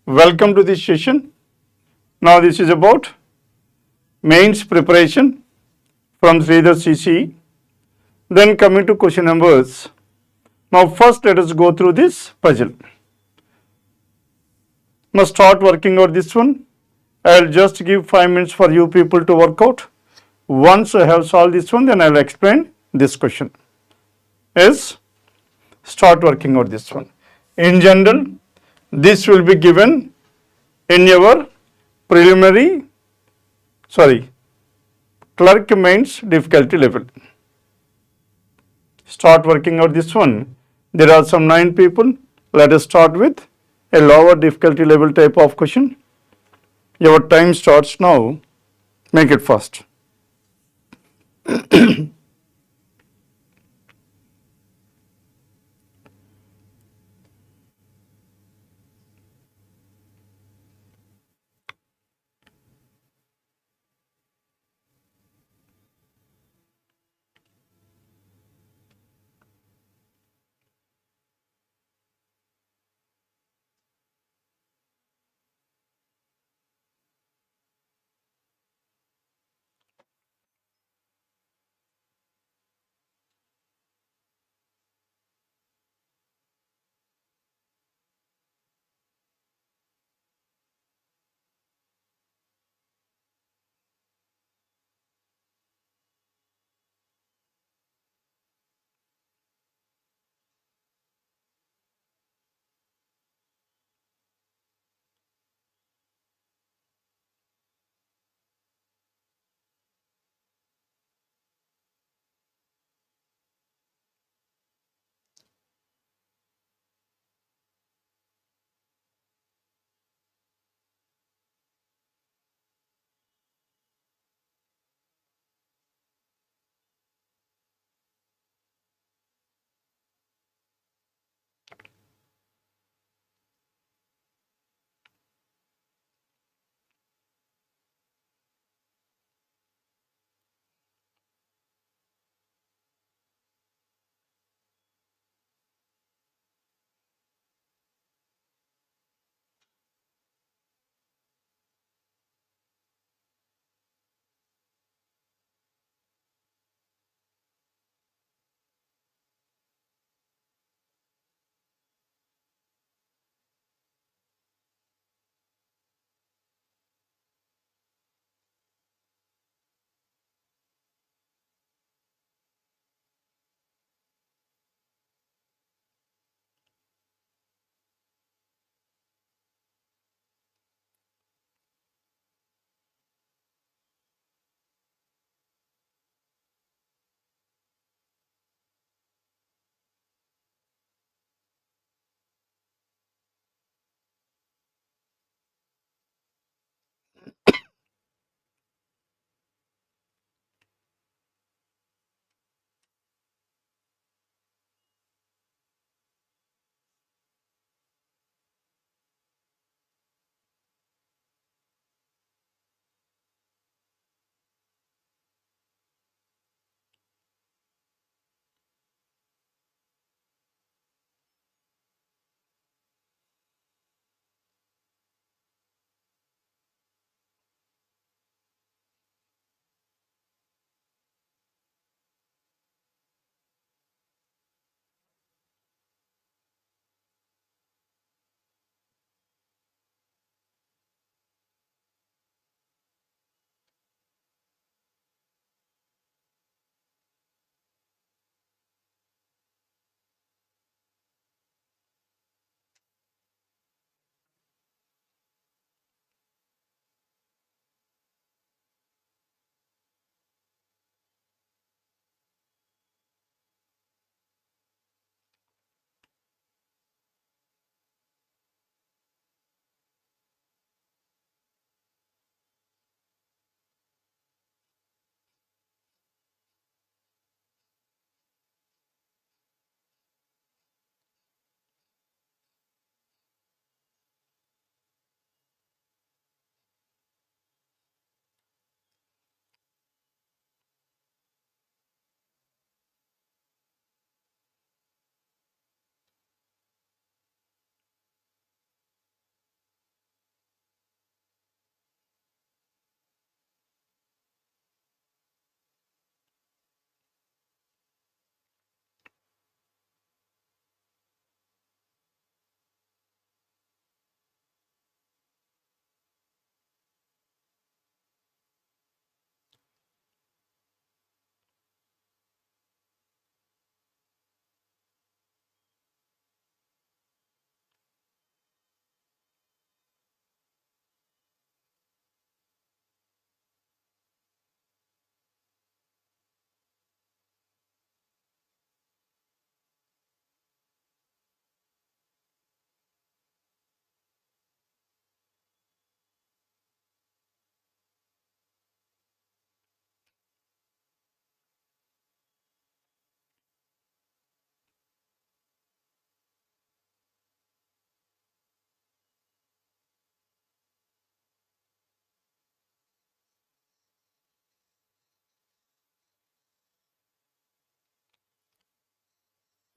Welcome to this session. Now this is about mains preparation from SREEDHAR'S CCE. Then coming to question numbers. Now first let us go through this puzzle. Now start working out this one. I'll just give 5 minutes for you people to work out. Once I have solved this one, then I'll explain this question. Yes, start working out this one. In general, this will be given in your clerk mains difficulty level. Start working out this one. There are some 9 people. Let us start with a lower difficulty level type of question. Your time starts now. Make it fast.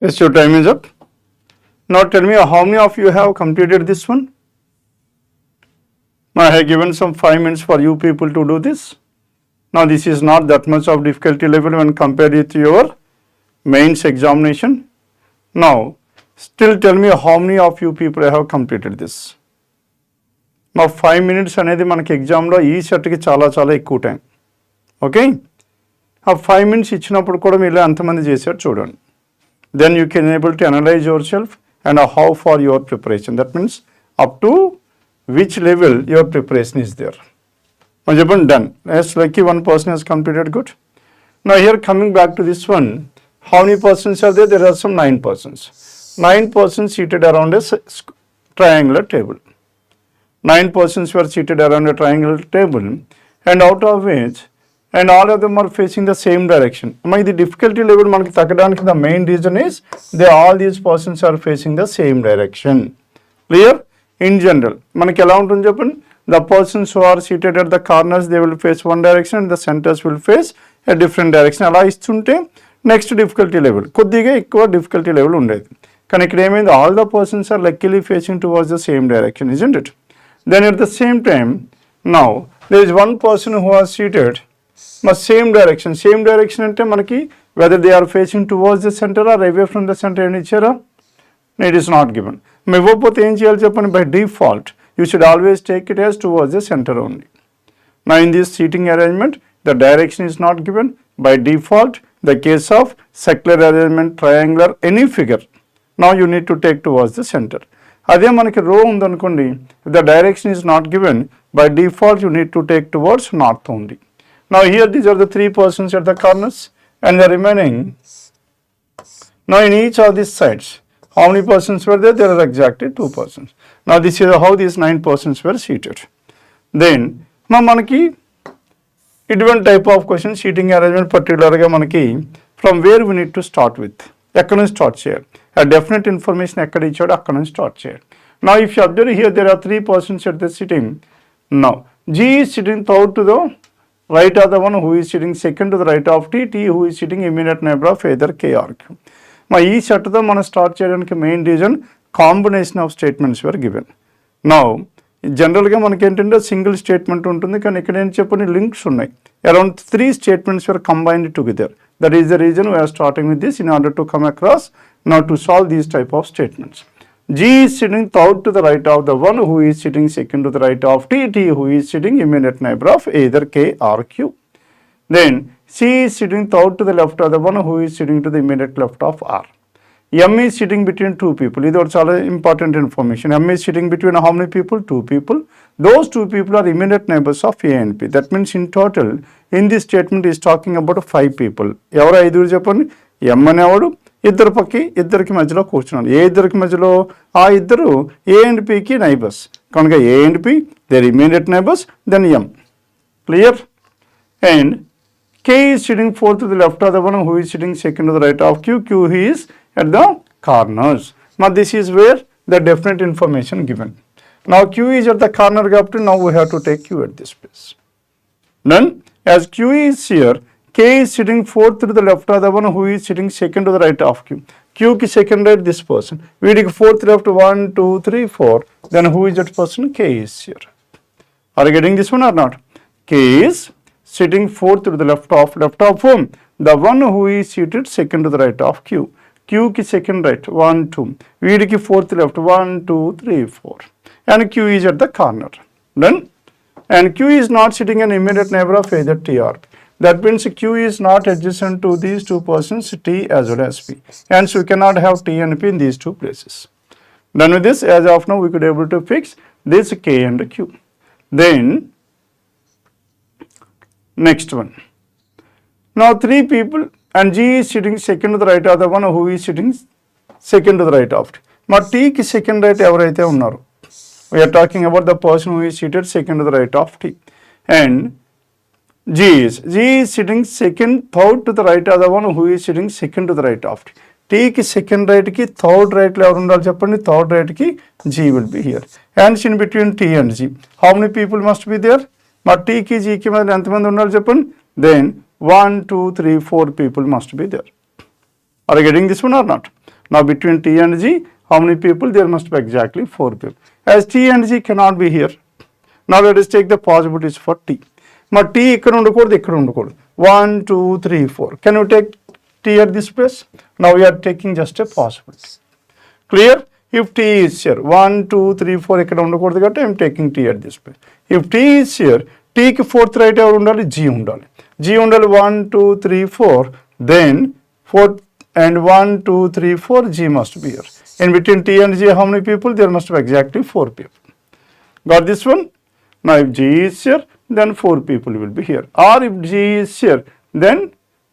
Yes, your time is up. Now tell me how many of you have completed this one? Now I have given some 5 minutes for you people to do this. Now this is not that much of difficulty level when compared with your mains examination. Now still tell me how many of you people have completed this. Now 5 minutes అనేది మనకి ఎగ్జామ్లో ఈ సెట్కి చాలా చాలా ఎక్కువ time. Okay, ఆ 5 minutes ఇచ్చినప్పుడు కూడా మీరు ఎంతమంది చేశారు చూడండి. Then you can able to analyze yourself and how far your preparation. That means up to which level your preparation is there. Now చెప్పండి done. Yes, lucky one person has completed, good. Now here coming back to this one, how many persons are there? There are some 9 persons. 9 persons seated around a triangular table. 9 persons were seated around a triangular table, and out of which, and all of them are facing the same direction. The difficulty level manaki tagadaniki the main reason is all these persons are facing the same direction. Clear? In general, manaki ela untundi cheppandi, the persons who are seated at the corners, they will face one direction and the centers will face a different direction. Ala istunte next difficulty level కొద్దిగా ఎక్కువ difficulty level ఉండేది. కానీ ఇక్కడ ఏమైంది, all the persons are luckily facing towards the same direction, isn't it? Then at the same time, now there is one person who was seated same direction. Same direction అంటే మనకి whether they are facing towards the center or away from the center అని ఇచ్చారా? It is not given. ఇవ్వకపోతే ఏం చేయాలి చెప్పండి, by default you should always take it as towards the center only. Now in this seating arrangement, the direction is not given. By default, the case of circular arrangement, triangular, any figure, now you need to take towards the center. అదే మనకి రో ఉందనుకోండి, if the direction is not given, by default you need to take towards north only. Now here these are the 3 persons at the corners and the remaining. Now in each of these sides, how many persons were there? There are exactly 2 persons. Now this is how these 9 persons were seated. Then now మనకి ఇటువంటి type of question seating arrangement పర్టికులర్గా మనకి from where we need to start with, ఎక్కడ నుంచి start చేయాలి, ఆ definite information ఎక్కడ ఇచ్చాడో అక్కడ నుంచి స్టార్ట్ చేయాలి. నా if you observe here there are 3 persons at the sitting. Now G is sitting third to the right of the one who is sitting second to the right of T, T who is sitting immediate neighbor of either K or Q. ఈ సెట్తో మనం start చేయడానికి main reason combination of statements were given. Now జనరల్గా మనకి ఏంటంటే single statement ఉంటుంది, కానీ ఇక్కడ ఏం చెప్పని లింక్స్ ఉన్నాయి. Around 3 statements were combined together. That is the reason we are starting with this in order to come across now to solve these type of statements. G is sitting third to the right of the one who is sitting second to the right of T, T who is sitting immediate neighbor of either K or Q. Then C is sitting third to the left of the one who is sitting to the immediate left of R. M is sitting between 2 people. This is also important information. M is sitting between how many people? 2 people. Those 2 people are immediate neighbors of A and P. That means in total, in this statement is talking about 5 people. ఎవరు 5 చెప్పండి, M అనేవాడు ఇద్దరు పక్కి ఇద్దరికి మధ్యలో కూర్చున్నాడు. ఏ ఇద్దరికి మధ్యలో? ఆ ఇద్దరు A and P కి నైబర్స్ కనుక A and P their immediate neighbors, then M. Clear? And K is sitting fourth to the left of the one who is sitting second to the right of Q. Q he is at the corners. Now this is where the definite information given. Now Q is at the corner up to now we have to take Q at this place. Then as Q is here, K is sitting fourth to the left of the one who is sitting second to the right of Q. Q ki second right this person. వీడికి fourth left 1, 2, 3, 4. Then who is that person? K is here. Are you getting this one or not? K is sitting fourth to the left of whom? The one who is seated second to the right of Q. Q ki second right 1, 2. వీడికి fourth left 1, 2, 3, 4. And Q is at the corner. Then and Q is not sitting an immediate neighbor of either T or P. That means Q is not adjacent to these 2 persons, T as well as P. Hence we cannot have T and P in these 2 places. Done with this, as of now we could able to fix this K and Q. Then next one. Now 3 people and G is sitting second to the right of the one who is sitting second to the right of T. Now T ki second right ఎవరైతే ఉన్నారో, we are talking about the person who is seated second to the right of T. And G is sitting second, third to the right of the one who is sitting second to the right of T. T ki second right ki third right లో ఎవరు ఉండాలి చెప్పండి, third right ki G will be here. And in between T and G, how many people must be there? మరి T ki G ki మధ్య ఎంతమంది ఉండాలి చెప్పండి? Then 1, 2, 3, 4 people must be there. Are you getting this one or not? Now between T and G, how many people? There must be exactly 4 people. As T and G cannot be here, now let us take the possibilities for T. Now T ikkada undakodu, ikkada undakodu. 1, 2, 3, 4. Can you take T at this place? Now we are taking just a possibility. Clear? If T is here, 1, 2, 3, 4 ikkada undakodu కాబట్టి I am taking T at this place. If T is here, T కి fourth right ఎవరు ఉండాలి? G ఉండాలి. G ఉండాలి 1, 2, 3, 4. Then 4 and 1, 2, 3, 4, G must be here. In between T and G, how many people? There must be exactly 4 people. Got this one? Now if G is here, then 4 people will be here. Or if G is here, then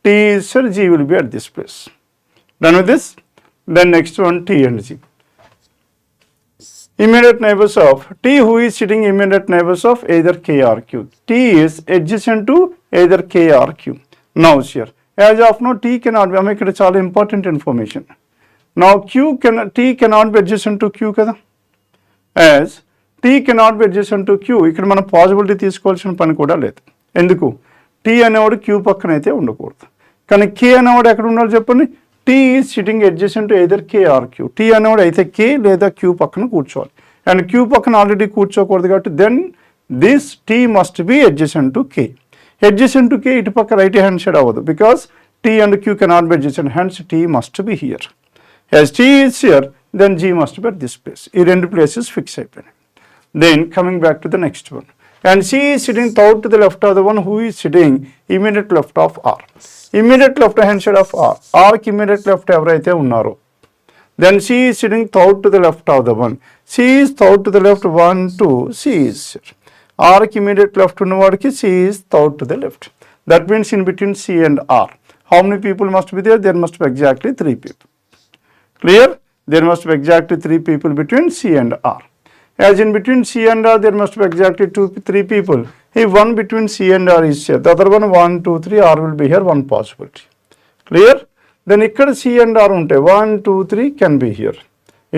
T is here, G will be at this place. Done with this? Then next one, T and G. Immediate neighbors of T, who is sitting immediate neighbors of either K or Q. T is adjacent to either K or Q. Now here, as of now, T cannot be, make it a చాలా important information. Now T cannot be adjacent to Q kada. As T cannot be adjacent to Q, ఇక్కడ మనం possibility తీసుకోవాల్సిన పని కూడా లేదు. ఎందుకు? T అనేవాడు Q పక్కన అయితే ఉండకూడదు. కానీ K అనేవాడు ఎక్కడ ఉండాలి చెప్పండి? T is sitting adjacent to either K or Q. T అనేవాడు అయితే K లేదా Q పక్కన కూర్చోవాలి. అండ్ Q పక్కన ఆల్రెడీ కూర్చోకూడదు కాబట్టి then this T must be adjacent to K. Adjacent to K ఇటు పక్క రైట్ హ్యాండ్ సైడ్ అవ్వదు because T and Q cannot be adjacent. Hence T must be here. As T is here, then G must be at this place. ఈ రెండు places fix అయిపోయినాయి. Then coming back to the next one. And C is sitting third to the left of the one who is sitting immediate left of R. Immediate left hand side of R. R కి immediate left ఎవరైతే ఉన్నారో. Then C is sitting third to the left of the one. C is third to the left, 1, 2, C is here. R కి immediate left ఉన్నవాడికి C is third to the left. That means in between C and R. How many people must be there? There must be exactly 3 people. Clear? There must be exactly 3 people between C and R. As in between C and R, there must be exactly 3 people. If one between C and R is here, the other one 1, 2, 3, R will be here, one possibility. Clear? Then ikkada C and R unte 1, 2, 3 can be here,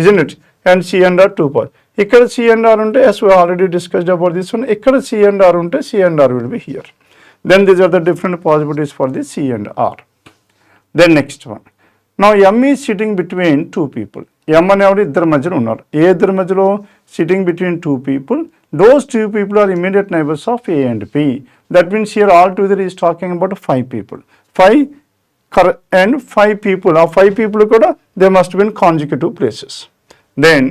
isn't it? And C and R 2 part. Ikkada C and R unte, as we already discussed about this one, ikkada C and R unte, C and R will be here. Then these are the different possibilities for the C and R. Then next one. Now M is sitting between 2 people. M అనేవాడు ఇద్దరు మధ్యలో ఉన్నారు. ఏ ఇద్దరు మధ్యలో? Sitting between 2 people. Those 2 people are immediate neighbors of A and B. That means here altogether is talking about 5 people. 5 and 5 people. Our 5 people kuda, they must be in consecutive places. Then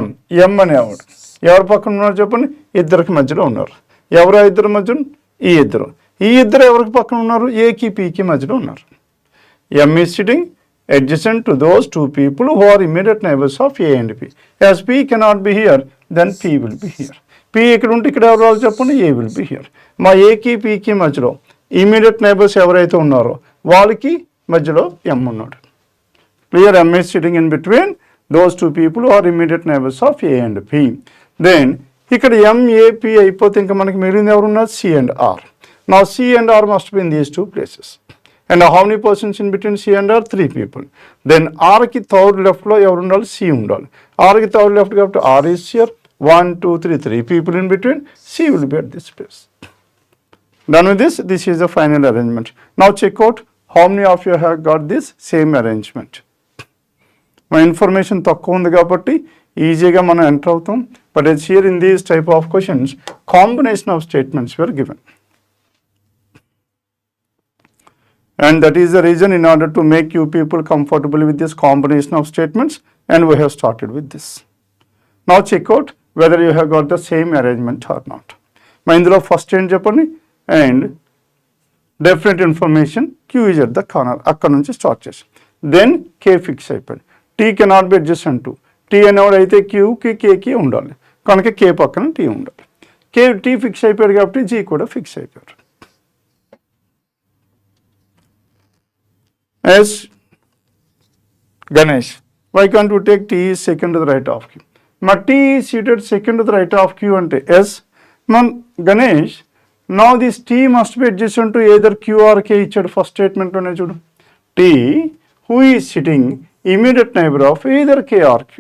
M. M అనేవాడు ఎవరి పక్కన ఉన్నారు చెప్పండి? ఇద్దరికి మధ్యలో ఉన్నారు. ఎవరు ఇద్దరు మధ్యలో? ఈ ఇద్దరు. ఈ ఇద్దరు ఎవరికి పక్కన ఉన్నారు? ఏకి పీకి మధ్యలో ఉన్నారు. M is sitting adjacent to those 2 people who are immediate neighbors of A and B. As P cannot be here, then P will be here. P ఇక్కడ ఉంటే ఇక్కడ ఎవరు చెప్పండి? A will be here. మా ఏకి పీకి మధ్యలో ఇమీడియట్ నైబర్స్ ఎవరైతే ఉన్నారో వాళ్ళకి మధ్యలో M ఉన్నాడు. Clear? M is sitting in between those 2 people who are immediate neighbors of A and B. Then ఇక్కడ M, A, P అయిపోతే ఇంకా మనకి మిగిలింది ఎవరు ఉన్నారు? C and R. Now C and R must be in these 2 places. And how many persons in between C and R? 3 people. Then R ki third left lo evaru undali? C undali. R ki third left kabatti R is here. 1, 2, 3, 3 people in between. C will be at this place. Done with this? This is the final arrangement. Now check out how many of you have got this same arrangement. My information తక్కువ ఉంది కాబట్టి ఈజీగా మనం enter అవుతాం. But as here in these type of questions, combination of statements were given. And that is the reason in order to make you people comfortable with this combination of statements, and we have started with this. Now check out whether you have got the same arrangement or not. My indulo first end cheppandi and definite information Q is at the corner. Akkada nunchi start chesi. Then K fix అయిపోయింది. T cannot be adjacent to. T అనేవాడు అయితే Q కి K కి ఉండాలి. కనుక K పక్కన T ఉండాలి. T fix అయిపోయాడు కాబట్టి G కూడా ఫిక్స్ అయిపోయారు. As Ganesh, why can't we take T is second to the right of Q? Ma T is seated second to the right of Q ante S. Man Ganesh, now this T must be adjacent to either Q or K ichadu first statement lone chudu. T who is sitting immediate neighbor of either K or Q.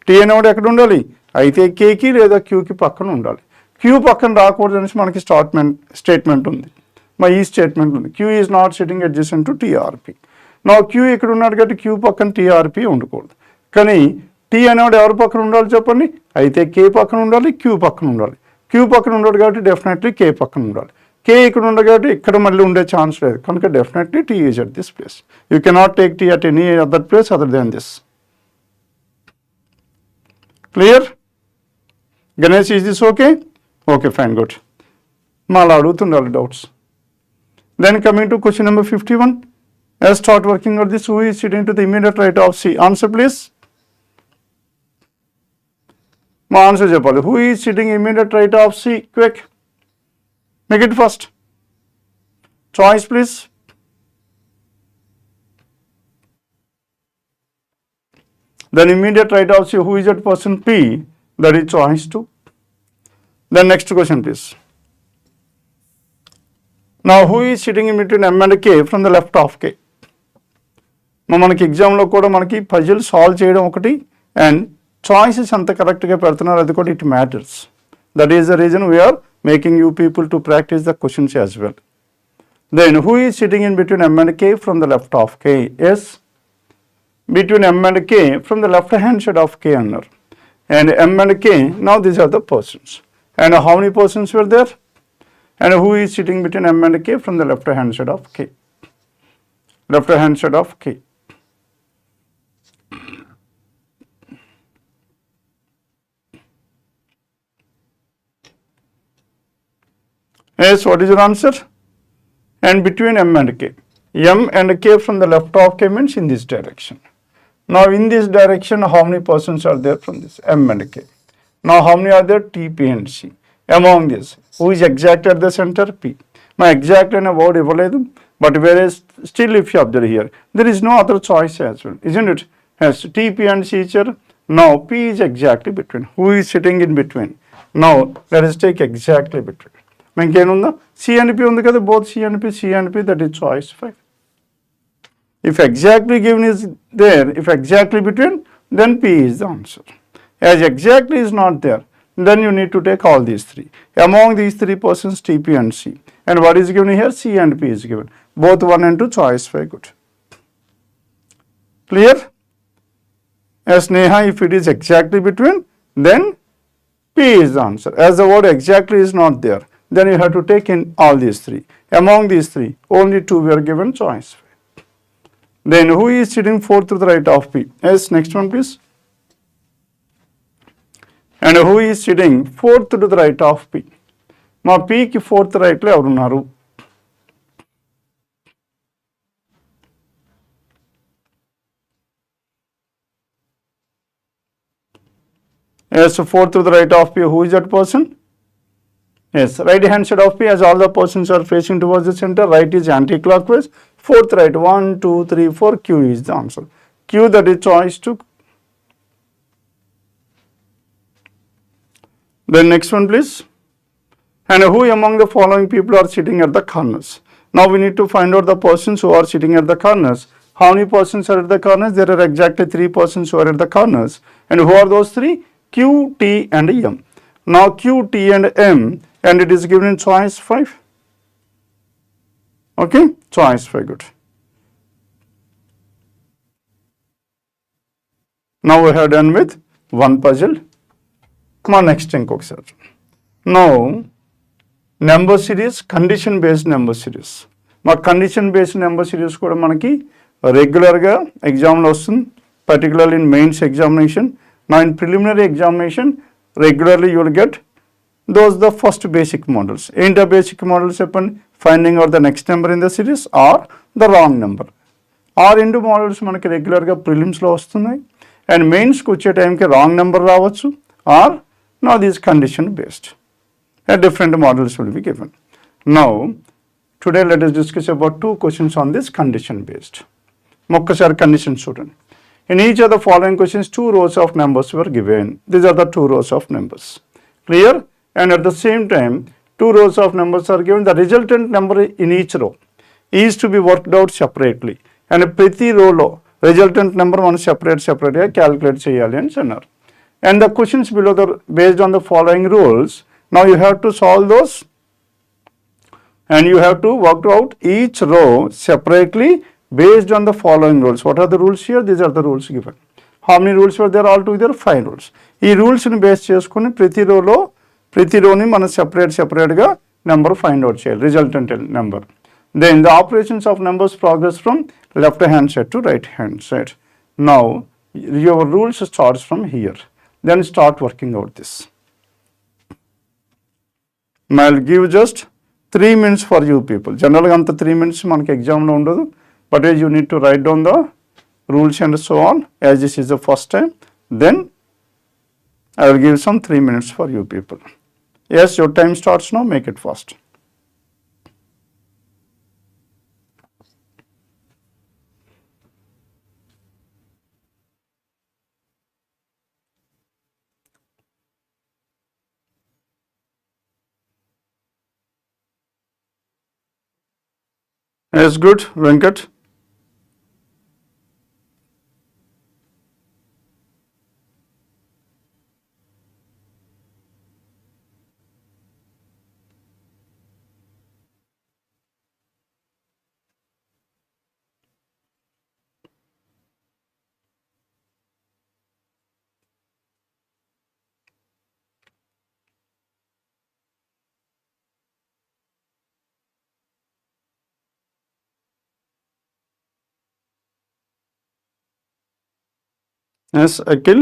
T అనేవాడు ఎక్కడ ఉండాలి? అయితే K కి లేదా Q కి పక్కన ఉండాలి. Q పక్కన రాకూడదు అనేసి మనకి స్టేట్మెంట్ ఉంది. మా ఈ స్టేట్మెంట్ ఉంది. Q is not sitting adjacent to T or P. నా క్యూ ఇక్కడ ఉన్నాడు కాబట్టి క్యూ పక్కన టీఆర్పీ ఉండకూడదు. కానీ టీ అనేవాడు ఎవరి పక్కన ఉండాలి చెప్పండి? అయితే కే పక్కన ఉండాలి, క్యూ పక్కన ఉండాలి. క్యూ పక్కన ఉండాలి కాబట్టి డెఫినెట్లీ కే పక్కన ఉండాలి. కే ఇక్కడ ఉండదు కాబట్టి ఇక్కడ మళ్ళీ ఉండే ఛాన్స్ లేదు. కనుక definitely T is at this place. You cannot take T at any other place other than this. Clear? Ganesh, is this okay? Okay, fine, good. మళ్ళీ అడుగుతుండాలి doubts. Then coming to question number 51, let's start working on this. Who is sitting to the immediate right of C? Answer please. My answer చెప్పాలి. Who is sitting immediate right of C? Quick. Make it fast. Choice please. Then immediate right of C, who is that person? P. That is choice 2. Then next question please. Now who is sitting in between M and K from the left of K? మనకి ఎగ్జామ్లో కూడా మనకి puzzle solve చేయడం ఒకటి and choices అంత కరెక్ట్గా పెడుతున్నారు, అది కూడా it matters. That is the reason we're making you people to practise the questions as well. Then who is sitting in between M and K from the left of K? Yes, between M and K from the left hand side of K అన్నారు. And M and K, now these are the persons. And how many persons were there? And who is sitting between M and K from the left hand side of K? Left hand side of K. Yes, what is your answer? And between M and K. M and K from the left of K means in this direction. Now in this direction, how many persons are there from this? M and K. Now how many are there? T, P and C. Among this, who is exact at the center? P. My exact and a word ఇవ్వలేదు, but whereas still if you observe here, there is no other choice as well, isn't it? Yes, T, P and C are. Now P is exactly between. Who is sitting in between? Now let us take exactly between. ఇంకేముందా? C and P ఉంది కదా, both C and P, that is choice 5. If exactly given is there, if exactly between, then P is the answer. As exactly is not there, then you need to take all these three. Among these three persons, T, P and C. And what is given here? C and P is given. Both 1 and 2, choice 5, good. Clear? As Neha, if it is exactly between, then P is the answer. As the word exactly is not there, then you have to take in all these three. Among these three, only 2 were given, choice 5. Then who is sitting fourth to the right of P? Yes, next one please. And who is sitting fourth to the right of P? మా Pకి fourth right లో ఎవరున్నారు? Yes, fourth to the right of P, who is that person? Yes, right hand side of P, as all the persons are facing towards the center, right is anti-clockwise, fourth right, 1, 2, 3, 4, Q is the answer. Q, that is choice 2. Then next one please. And who among the following people are sitting at the corners? Now we need to find out the persons who are sitting at the corners. How many persons are at the corners? There are exactly 3 persons who are at the corners. And who are those 3? Q, T and M. Now Q, T and M, and it is given in choice 5. Okay, choice 5, good. Now we have done with one puzzle. Come on, next ఇంకొకసారి. Now number series, condition based number series. మా condition based number series కూడా మనకి రెగ్యులర్గా ఎగ్జామ్లో వస్తుంది, particularly in mains examination. నా in preliminary examination regularly you will get those the first basic models. ఏంటి ఆ బేసిక్ మోడల్స్ చెప్పండి? Finding out the next number in the series or the wrong number. ఆ 2 మోడల్స్ మనకి రెగ్యులర్గా ప్రిలిమ్స్లో వస్తున్నాయి. And మెయిన్స్కి వచ్చే టైంకి రాంగ్ నెంబర్ రావచ్చు are now this condition based. A different models will be given. Now today let us discuss about 2 questions on this condition based. Mokkasari condition student. In each of the following questions 2 rows of numbers were given. These are the 2 rows of numbers. Clear? And at the same time 2 rows of numbers are given. The resultant number in each row is to be worked out separately. And prati row lo resultant number మనం separately calculate చేయాలి అని అన్నారు. And the questions below the based on the following rules. Now you have to solve those and you have to work out each row separately based on the following rules. What are the rules here? These are the rules given. How many rules were there? Altogether 5 rules. ఈ రూల్స్ని base చేసుకుని ప్రతి రోని మనం సెపరేట్గా number find out చేయాలి, resultant number. Then the operations of numbers progress from left hand side to right hand side. Now your rules starts from here. Then start working out this. I'll give just 3 minutes for you people. Generally anta 3 minutes manaki exam lo undadu, but you need to write down the rules and so on, as this is the first time. Then I will give some 3 minutes for you people. Yes, your time starts now, make it fast. Yes, good, Venkat. Yes, Akhil.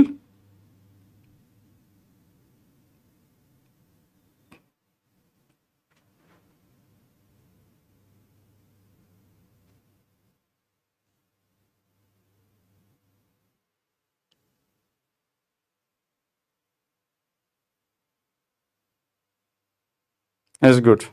Yes, good.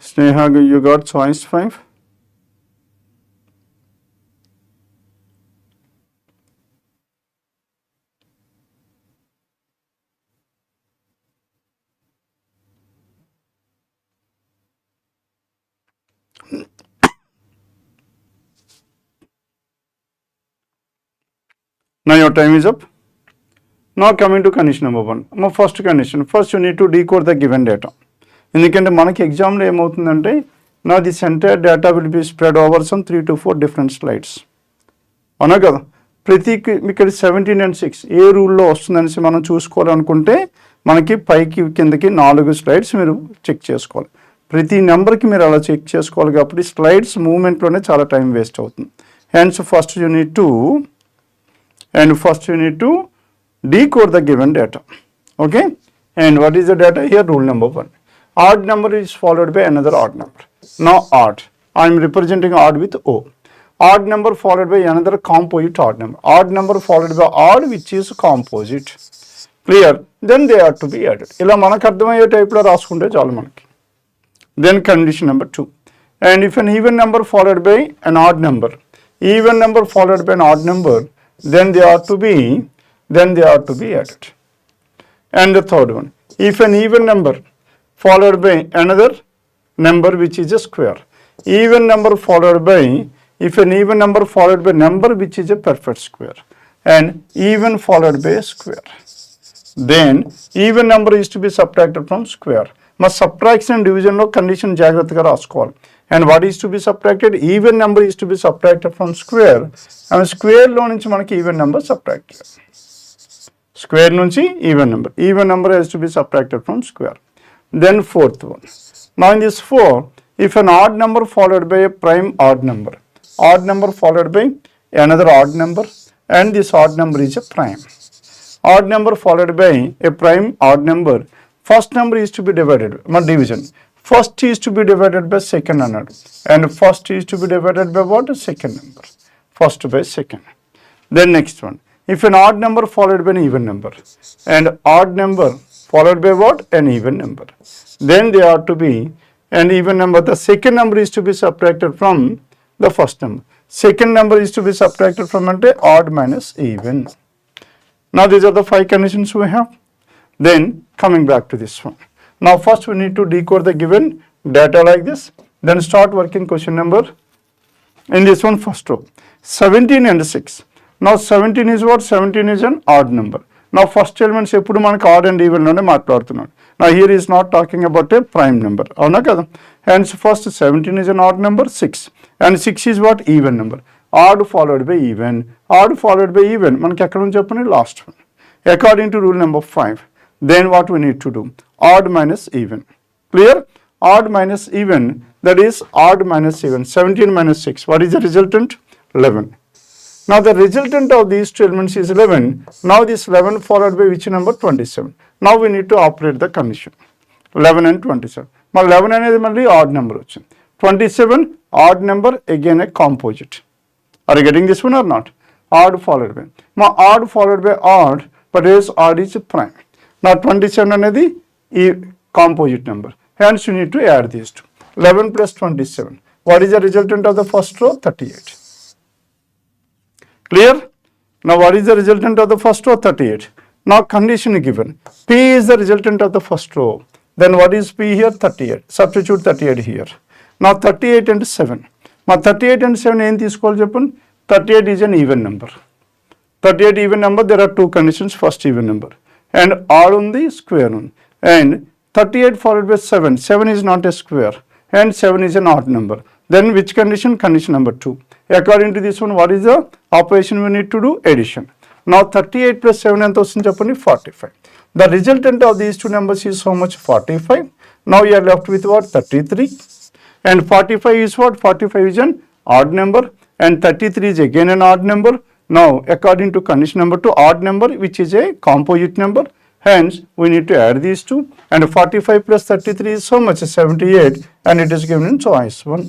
Sneha, you got choice 5. Now your time is up. Now coming to condition number 1. My first condition, first you need to decode the given data. ఎందుకంటే మనకి ఎగ్జామ్లో ఏమవుతుందంటే, నా this entire data will be spread over some 3 to 4 different slides. అవునా కదా? ఇక్కడ 17 and 6 ఏ రూల్లో వస్తుందనేసి మనం చూసుకోవాలనుకుంటే మనకి పైకి కిందకి 4 స్లైడ్స్ మీరు చెక్ చేసుకోవాలి. ప్రతి నెంబర్కి మీరు అలా చెక్ చేసుకోవాలి కాబట్టి స్లైడ్స్ మూవ్మెంట్లోనే చాలా టైం వేస్ట్ అవుతుంది. Hence first you need to decode the given data. Okay, and what is the data here? Rule number 1, odd number is followed by another odd number. Now odd, I am representing odd with O. Odd number followed by another composite odd number. Odd number followed by odd which is composite. Clear? Then they are to be added. ఇలా మనకు అర్థమయ్యే టైప్లో రాసుకుంటే చాలు మనకి. Then condition number 2, and if an even number followed by an odd number, even number followed by an odd number, then they are to be added. And the third one, if an even number followed by another number which is a square, even number followed by, if an even number followed by number which is a perfect square, and even followed by a square, then even number is to be subtracted from square. మా subtraction division లో condition జాగ్రత్తగా రాసుకోవాలి. And what is to be subtracted? Even number is to be subtracted from square. And square లో నుంచి మనకి even number subtract చేయాలి. Square నుంచి even number has to be subtracted from square. Then fourth one, now in this 4, if an odd number followed by a prime odd number followed by another odd number, and this odd number is a prime. Odd number followed by a prime odd number, first number is to be divided, division. First is to be divided by second number, and first is to be divided by what? Second number. First by second. Then next one, if an odd number followed by an even number, and odd number followed by what? An even number, then they are to be an even number. The second number is to be subtracted from the first number. Second number is to be subtracted from odd minus even. Now these are the 5 conditions we have. Then coming back to this one. Now first we need to decode the given data like this. Then start working question number. In this one, first row, 17 and 6. Now 17 is what? 17 is an odd number. Now first elements ఎప్పుడు మనకు odd and even లోనే మాట్లాడుతున్నాడు. Now here is not talking about a prime number. అవునా కదా? Hence first 17 is an odd number, 6. And 6 is what? Even number. Odd followed by even. Odd followed by even. మనకి ఎక్కడ నుంచి చెప్పండి? Last one. According to rule number 5. Then what we need to do? Odd minus even. Clear? Odd minus even. That is odd minus even. 17 minus 6. What is the resultant? 11. Now the resultant of these two elements is 11. Now this 11 followed by which number? 27. Now we need to operate the condition. 11 and 27. Now 11 అనేది మళ్ళీ odd number వచ్చింది. 27 odd number, again a composite. Are you getting this one or not? Odd followed by. Now odd followed by odd, but is odd is prime. Now 27 అనేది ఈ composite number. Hence you need to add these two. 11 plus 27. What is the resultant of the first row? 38. Clear? Now what is the resultant of the first row? 38. Now condition given. P is the resultant of the first row. Then what is P here? 38. Substitute 38 here. Now 38 and 7. Now 38 and 7 ఏం తీసుకోవాలి చెప్పండి? 38 is an even number. 38 even number, there are two conditions. First even number. And odd ఉంది, square ఉంది. And 38 followed by 7. 7 is not a square. And 7 is an odd number. Then which condition? Condition number 2. According to this one, what is the operation we need to do? Addition. Now 38 plus 7 ఎంత వస్తుంది చెప్పండి? 45. The resultant of these two numbers is how much? 45. Now you are left with what? 33. And 45 is what? 45 is an odd number. And 33 is again an odd number. Now according to condition number 2, odd number which is a composite number. Hence we need to add these two. And 45 plus 33 is how much? 78. And it is given in choice 1.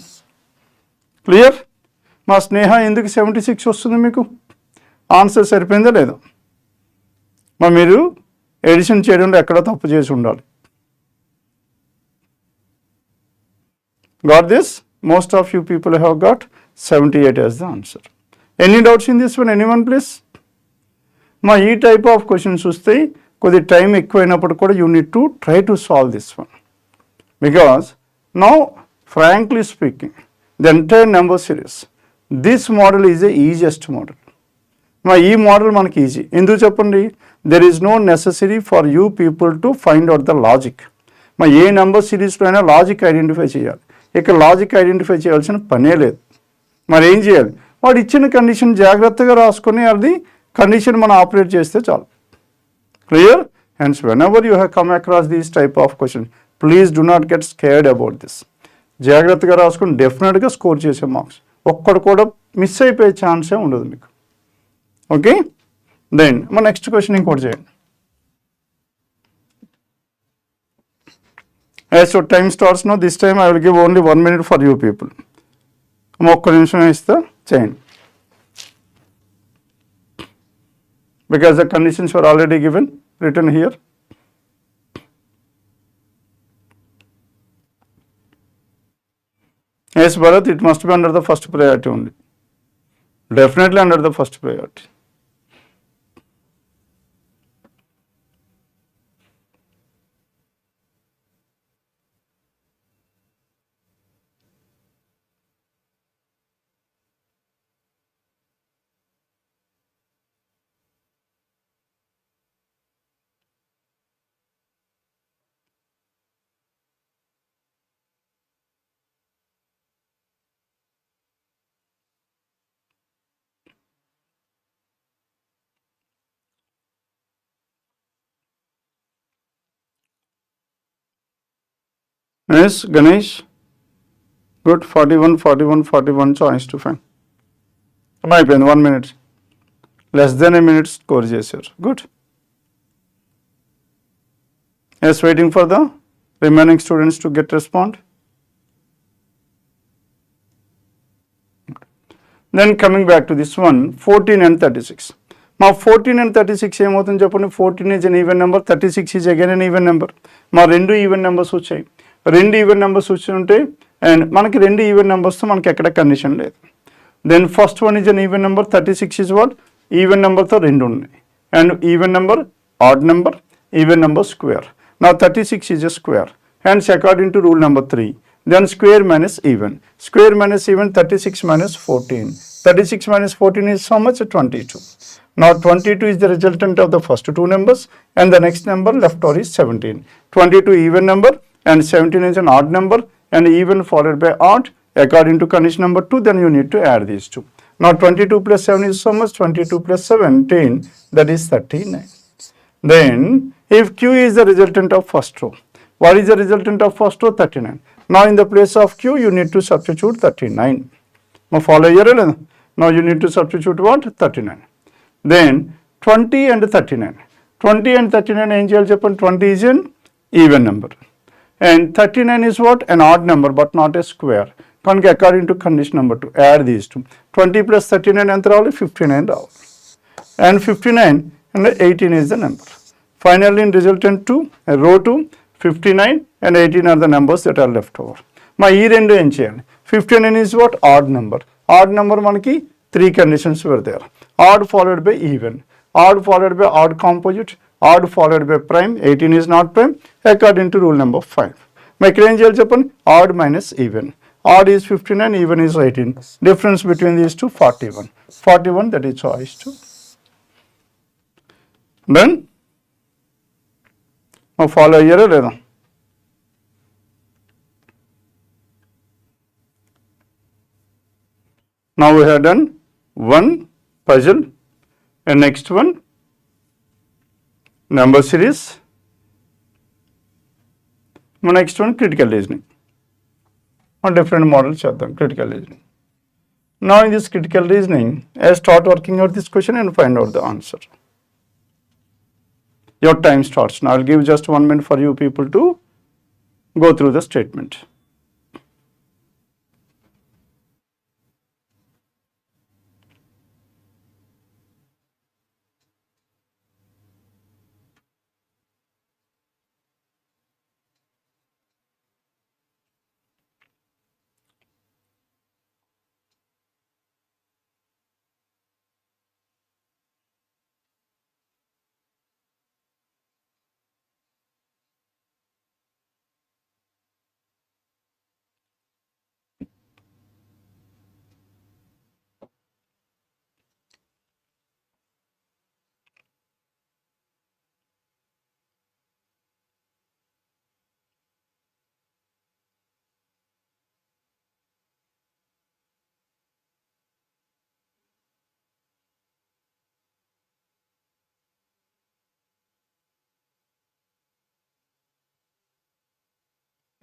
Clear? మా స్నేహ ఎందుకు 76 వస్తుంది మీకు? Answer సరిపోయిందా లేదా? మా మీరు edition చేయడంలో ఎక్కడ తప్పు చేసి ఉండాలి. Got this? Most of you people have got 78 as the answer. Any doubts in this one? Anyone please? మా ఈ టైప్ ఆఫ్ క్వశ్చన్స్ వస్తే కొద్ది టైం ఎక్కువైనప్పుడు కూడా you need to try to solve this one. Because now frankly speaking the entire number series this model is the easiest model. మా ఈ model మనకి easy ఎందుకు చెప్పండి? There is no necessary for you people to find out the logic. మా ఏ number సిరీస్లో అయినా logic identify చేయాలి. ఇక్కడ లాజిక్ ఐడెంటిఫై చేయాల్సిన పనే లేదు. మరి ఏం చేయాలి? వాడు ఇచ్చిన కండిషన్ జాగ్రత్తగా రాసుకొని అది కండిషన్ మనం ఆపరేట్ చేస్తే చాలు. Clear? Hence whenever you have come across these type of questions, please do not get scared about this. జాగ్రత్తగా రాసుకొని డెఫినెట్గా స్కోర్ చేసే మార్క్స్ ఒక్కడు కూడా మిస్ అయిపోయే ఛాన్సే ఉండదు మీకు. ఓకే, దెన్ మన నెక్స్ట్ క్వశ్చన్ ఇంకోటి చేయండి. So time starts now. This time I will give only 1 minute for you people. ఒక్క నిమిషం ఇస్తా చేయండి. Because the conditions were already given, written here. Yes, Bharat, it must be under the first priority only. Definitely under the first priority. Yes, Ganesh. Good. 41 choice to find. My pen, 1 minute. Less than a minute score చేశారు. Good. Yes, waiting for the remaining students to get respond. Then coming back to this one, 14 and 36. మా 14 and 36 ఏమవుతుంది చెప్పండి? 14 is an even number, 36 is again an even number. మా రెండు even numbers వచ్చాయి. రెండు even numbers వచ్చి ఉంటాయి and మనకి రెండు ఈవెన్ నెంబర్స్తో మనకి ఎక్కడ కండిషన్ లేదు. Then first one is an even number, 36 is what? Even నెంబర్తో రెండు ఉన్నాయి. And even number, odd number, even number, square. నా 36 is a square. Hence according to rule number 3, then square minus even. Square minus even, 36 minus 14. 36 minus 14 is how much? 22. Now 22 is the resultant of the first two numbers, and the next number left over is 17. 22 even number and 17 is an odd number, and even followed by odd according to condition number 2, then you need to add these two. Now 22 plus 7 is so much, 22 plus 17, that is 39. Then if Q is the resultant of first row, what is the resultant of first row? 39. Now in the place of Q, you need to substitute 39. Now follow here. Now you need to substitute what? 39. Then 20 and 39. 20 and 39 angel Japan, 20 is an even number. And 39 is what? An odd number but not a square. According to condition number 2, add these two. 20 plus 39 and 59. And 59 and 18 is the number. Finally, in resultant 2, row 2, 59 and 18 are the numbers that are left over. My E rendu em cheyali. 59 is what? Odd number. Odd number manaki 3 conditions were there. Odd followed by even. Odd followed by odd composite. Odd followed by prime. 18 is not prime according to rule number 5. My range cheppan odd minus even. Odd is 59, even is 18. Difference between these two, 41. 41, that is choice 2. Then, now follow here. Now we have done one puzzle, and next one number series. Next one critical reasoning. Different models cheddam, critical reasoning. Now in this critical reasoning, I start working out this question and find out the answer. Your time starts now. I will give just 1 minute for you people to go through the statement.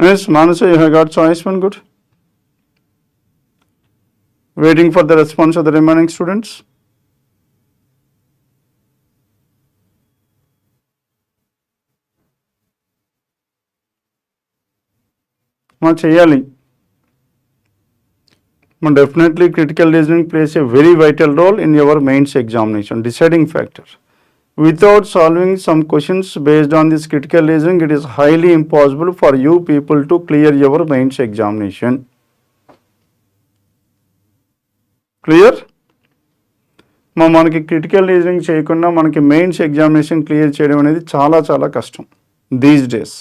Yes, Manasa, you have got choice one, good. Waiting for the response of the remaining students. Definitely critical reasoning plays a very vital role in your mains examination, deciding factor. Without solving some questions based on this critical reasoning, it is highly impossible for you people to clear your mains examination. Clear? మనకి critical reasoning చేయకుండా మనకి mains examination clear చేయడం అనేది చాలా కష్టం these days,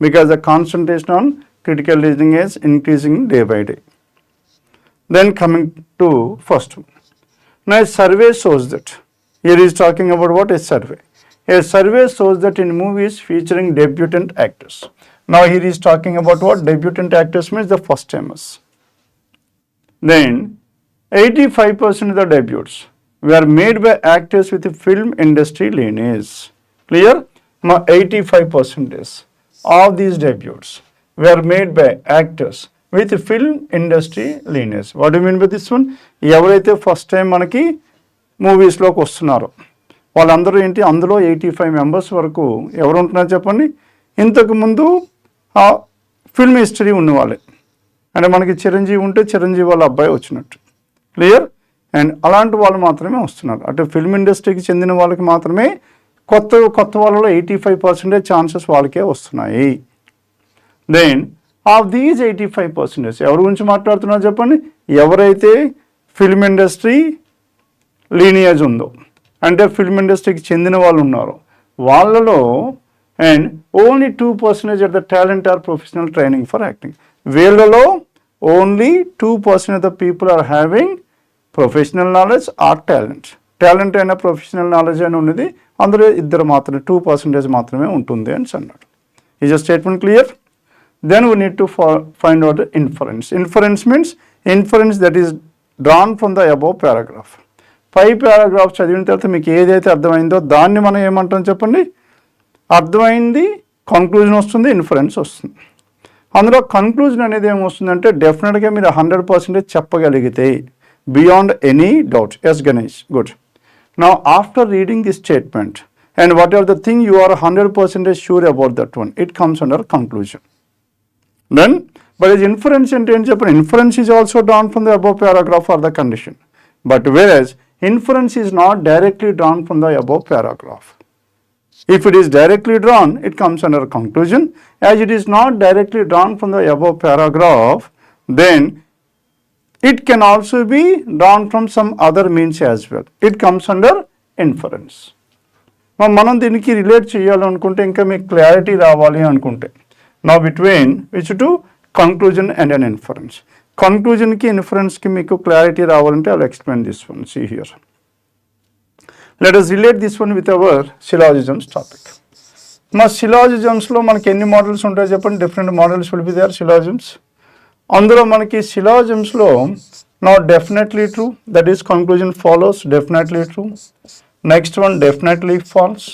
because the concentration on critical reasoning is increasing day by day. Then coming to first one. Now a survey shows that, here is talking about what? A survey. A survey shows that in movies featuring debutant actors. Now here is talking about what? Debutant actors means the first timers. Then 85% of the debuts were made by actors with film industry lineage. Clear? Now 85% of these debuts were made by actors with film industry lineage. What do you mean by this one? ఎవరైతే first time మనకి మూవీస్లోకి వస్తున్నారో వాళ్ళందరూ ఏంటి, అందులో 85 members వరకు ఎవరు ఉంటున్నారు చెప్పండి, ఇంతకుముందు ఫిల్మ్ హిస్టరీ ఉన్నవాళ్ళే. అంటే మనకి చిరంజీవి ఉంటే చిరంజీవి వాళ్ళ అబ్బాయి వచ్చినట్టు. క్లియర్? అండ్ అలాంటి వాళ్ళు మాత్రమే వస్తున్నారు. అంటే ఫిల్మ్ ఇండస్ట్రీకి చెందిన వాళ్ళకి మాత్రమే కొత్త వాళ్ళలో 85% ఛాన్సెస్ వాళ్ళకే వస్తున్నాయి. దెన్ ఆఫ్ దీస్ 85% ఎవరి గురించి మాట్లాడుతున్నారు చెప్పండి, ఎవరైతే ఫిల్మ్ ఇండస్ట్రీ లీనియేజ్ ఉందో, అంటే ఫిల్మ్ ఇండస్ట్రీకి చెందిన వాళ్ళు ఉన్నారో వాళ్ళలో, and only 2% of the talent are professional training for acting. వీళ్ళలో only 2% of the people are having professional knowledge or talent. Talent అయినా ప్రొఫెషనల్ నాలెడ్జ్ అయినా ఉన్నది అందులో ఇద్దరు మాత్రమే 2% మాత్రమే ఉంటుంది అని అన్నాడు. Is a statement clear? Then we need to find out the inference. Inference means inference that is drawn from the above paragraph. 5 paragraphs చదివిన తర్వాత మీకు ఏదైతే అర్థమైందో దాన్ని మనం ఏమంటాం చెప్పండి? అర్థమైంది కంక్లూజన్ వస్తుంది, ఇన్ఫరెన్స్ వస్తుంది. అందులో కంక్లూజన్ అనేది ఏమొస్తుందంటే డెఫినెట్గా మీరు 100% చెప్పగలిగితే beyond any doubt. Yes Ganesh, good. Now after reading this statement and whatever the thing you are 100% sure about that one, it comes under conclusion. Then, but as inference and inference is also drawn from the above paragraph or the condition. But whereas inference is not directly drawn from the above paragraph. If it is directly drawn, it comes under conclusion. As it is not directly drawn from the above paragraph, then it can also be drawn from some other means as well. It comes under inference. మనం దీనికి relate చేయాలనుకుంటే ఇంకా మీకు clarity రావాలి అనుకుంటే now between which two? Conclusion and an inference. Conclusion ki inference ki meeku clarity ravalante I'll explain this one. See here. Let us relate this one with our syllogisms topic. Ma syllogisms lo manaki enni models untayi cheppandi? Different models will be there, syllogisms. Andulo manaki syllogisms lo now definitely true, that is conclusion follows, definitely true. Next one, definitely false.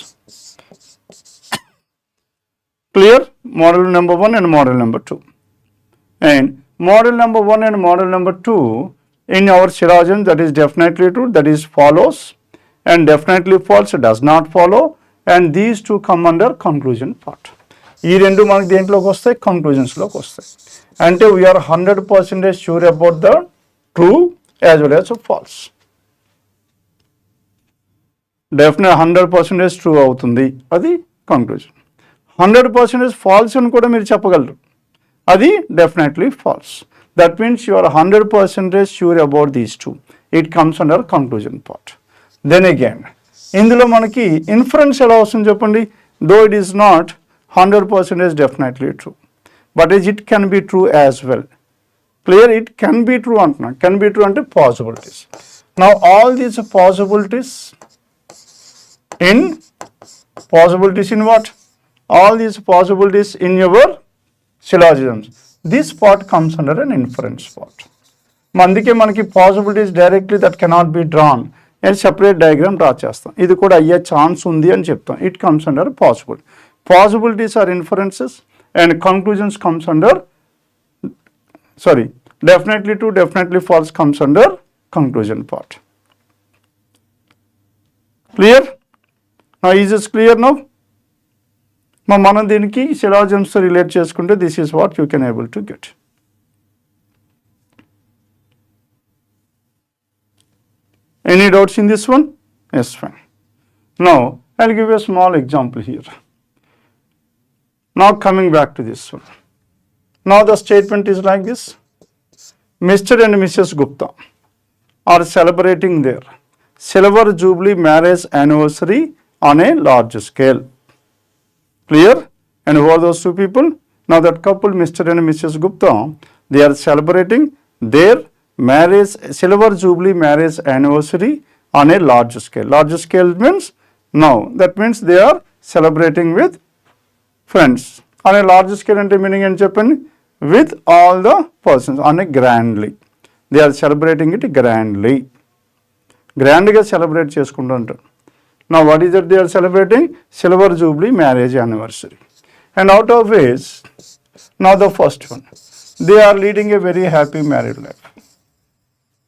Clear? Model number 1 and model number 2. And model number 1 and model number 2 in our syllogism, that is definitely true, that is follows, and definitely false, does not follow, and these two come under conclusion part. ఈ రెండు మనకి దేంట్లోకి వస్తాయి? కంక్లూజన్స్లోకి వస్తాయి. అంటే we are 100% sure about the true as well as false. Definite 100% true అవుతుంది, అది conclusion. 100% falls అని కూడా మీరు చెప్పగలరు, అది definitely false. That means you are 100% sure about these two. It comes under conclusion part. Then again ఇందులో మనకి ఇన్ఫరెన్స్ ఎలా వస్తుంది చెప్పండి? Though it is not 100% definitely true, but it can be true as well. Clear? It can be true అంటున్నా. Can be true అంటే possibilities. Now all these possibilities in what? All these possibilities in your syllogisms, this part comes under an inference part. అందుకే మనకి possibilities directly that cannot be drawn and separate diagram draw చేస్తాం. ఇది కూడా అయ్యే chance ఉంది అని చెప్తాం. It comes under possible. Possibilities are inferences and conclusions comes under definitely true, definitely false comes under conclusion part. Clear? Now is this clear now? మనం దీనికి syllogisms relate చేసుకుంటే this is what you can able to get. Any doubts in this one? Yes, fine. Now I'll give a small example here. Now coming back to this one. Now the statement is like this. Mr. and Mrs. Gupta are celebrating their silver jubilee marriage anniversary on a large scale. Clear? And who are those two people? Now that couple, Mr. and Mrs. Gupta, they are celebrating their marriage, silver jubilee marriage anniversary on a large scale. Large scale means, now that means they are celebrating with friends. On a large scale ante meaning em cheppandi? With all the persons on a grandly. They are celebrating it grandly. Grand ga celebrate cheskuntu antaru. Now what is that they are celebrating? Silver jubilee marriage anniversary. And out of which, now the first one, they are leading a very happy married life.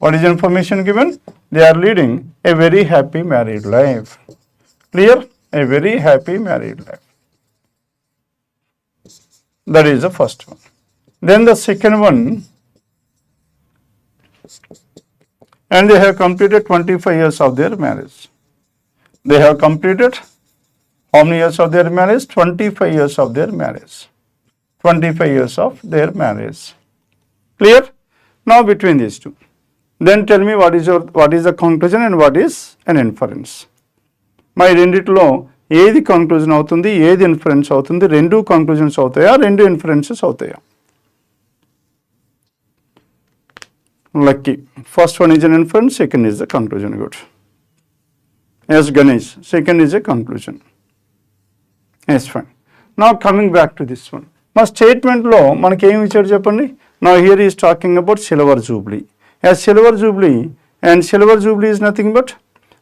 What is the information given? They are leading a very happy married life. Clear? A very happy married life. That is the first one. Then the second one, and they have completed 25 years of their marriage. They have completed how many years of their marriage? 25 years of their marriage. 25 years of their marriage. Clear? Now between these two, then tell me what is the conclusion and what is an inference. My రెండిట్లో ఏది conclusion అవుతుంది, ఏది inference అవుతుంది? రెండు conclusions అవుతాయా, రెండు inferences అవుతాయా? Lucky. First one is an inference, second is the conclusion. Good. Yes, Ganesh. Second is a conclusion. Yes, fine. Now coming back to this one. My statement law, manaki em ichadu cheppandi. Now here he is talking about silver jubilee. As silver jubilee, and silver jubilee is nothing but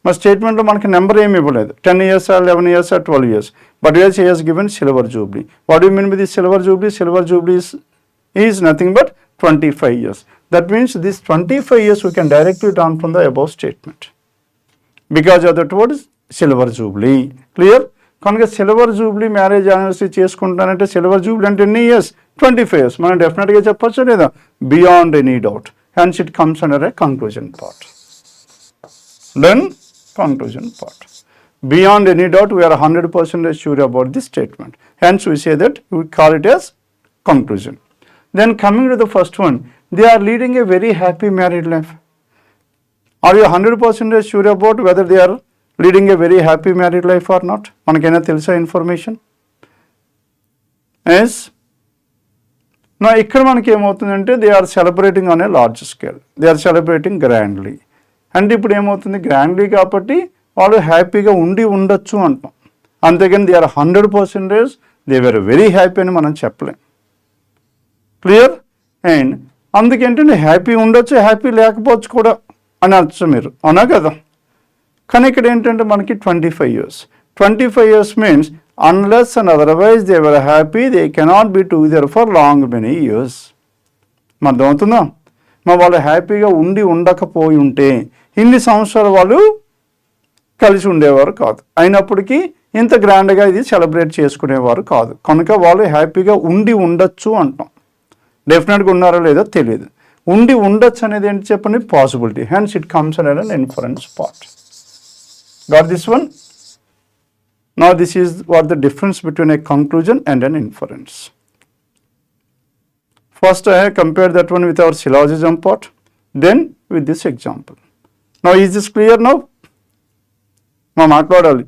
my statement lo manaki number em ivvaledu. 10 years or 11 years or 12 years. But here he has given silver jubilee. What do you mean by this silver jubilee? Silver jubilee is nothing but 25 years. That means this 25 years we can directly turn from the above statement. Because of that word silver jubilee. Clear? కనుక silver jubilee marriage anniversary చేసుకుంటానంటే silver jubilee అంటే ఎన్ని years 25 years. మనం డెఫినెట్గా చెప్పొచ్చు లేదా beyond any doubt. Hence it comes under a conclusion part. Then conclusion part. Beyond any doubt, we are 100% sure about this statement. Hence, we say that we call it as conclusion. Then coming to the first one, they are leading a very happy married life. Are you 100% sure about whether they are leading a very happy married life or not? Manakaina telsa information? Yes. Now, ikkada manaki emavutundante they are celebrating on a large scale. They are celebrating grandly. And ippudu emavuthundi grandly kabatti వాళ్ళు హ్యాపీగా ఉండొచ్చు అంటాం. అంతేగాని they are 100% they were very happy అని మనం చెప్పలేం. Clear? And అందుకేంటంటే happy ఉండొచ్చు, హ్యాపీ లేకపోవచ్చు కూడా అని అర్థం మీరు, అవునా కదా? కానీ ఇక్కడ ఏంటంటే మనకి 25 years. 25 years means unless and otherwise they were happy they cannot be together for long many years. మరి అర్థమవుతుందా? మరి వాళ్ళు హ్యాపీగా ఉండకపోయి ఉంటే ఇన్ని సంవత్సరాలు వాళ్ళు కలిసి ఉండేవారు కాదు. అయినప్పటికీ ఇంత గ్రాండ్గా ఇది సెలబ్రేట్ చేసుకునేవారు కాదు. కనుక వాళ్ళు హ్యాపీగా ఉండొచ్చు అంటాం. డెఫినెట్గా ఉన్నారో లేదో తెలియదు. ఉండొచ్చు అనేది ఏంటి చెప్పండి? Possibility. Hence it comes under an inference part. Got this one? Now this is what the difference between a conclusion and an inference. First I compare that one with our syllogism part, then with this example. Now is this clear? నౌ మనం మాట్లాడాలి.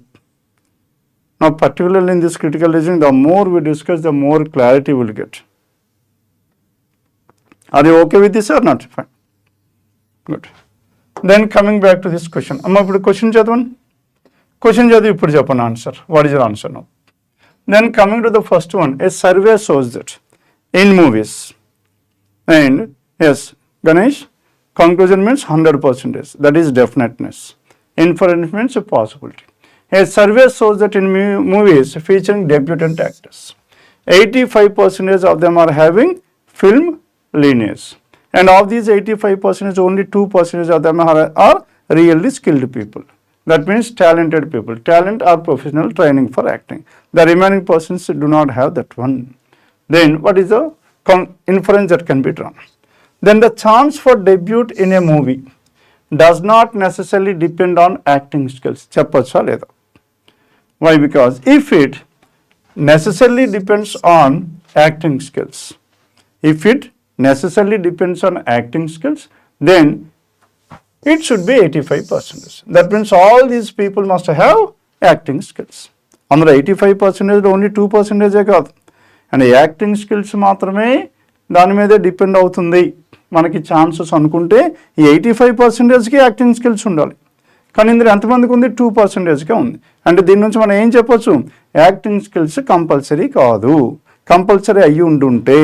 Now, particularly in this critical reasoning, the more we discuss, the more clarity we'll get. Are you okay with this or not? Fine. Good. Then coming back to this question. Amma ippudu question chadavanu. Question chadivi ippudu cheppanu answer. What is your answer now? Then coming to the first one, a survey shows that in movies, and yes, Ganesh, conclusion means 100%. That is definiteness. Inference means a possibility. A survey shows that in movies featuring debutant actors, 85% of them are having film lineage. And of these 85%, only 2% of them are really skilled people. That means talented people. Talent or professional training for acting. The remaining persons do not have that one. Then what is the inference that can be drawn? Then the chance for debut in a movie does not necessarily depend on acting skills. Cheppacha leda? Why? Because if it necessarily depends on acting skills, then it should be 85%. That means all these people must have acting skills. Andra 85% only 2% కాదు. And acting skills మాత్రమే దాని మీదే depend అవుతుంది మనకి chances అనుకుంటే ఈ 85%కి acting skills ఉండాలి. కానీ ఇందులో ఎంతమందికి ఉంది? 2%గా ఉంది. అంటే దీని నుంచి మనం ఏం చెప్పొచ్చు? యాక్టింగ్ స్కిల్స్ కంపల్సరీ కాదు. కంపల్సరీ అయ్యి ఉండుంటే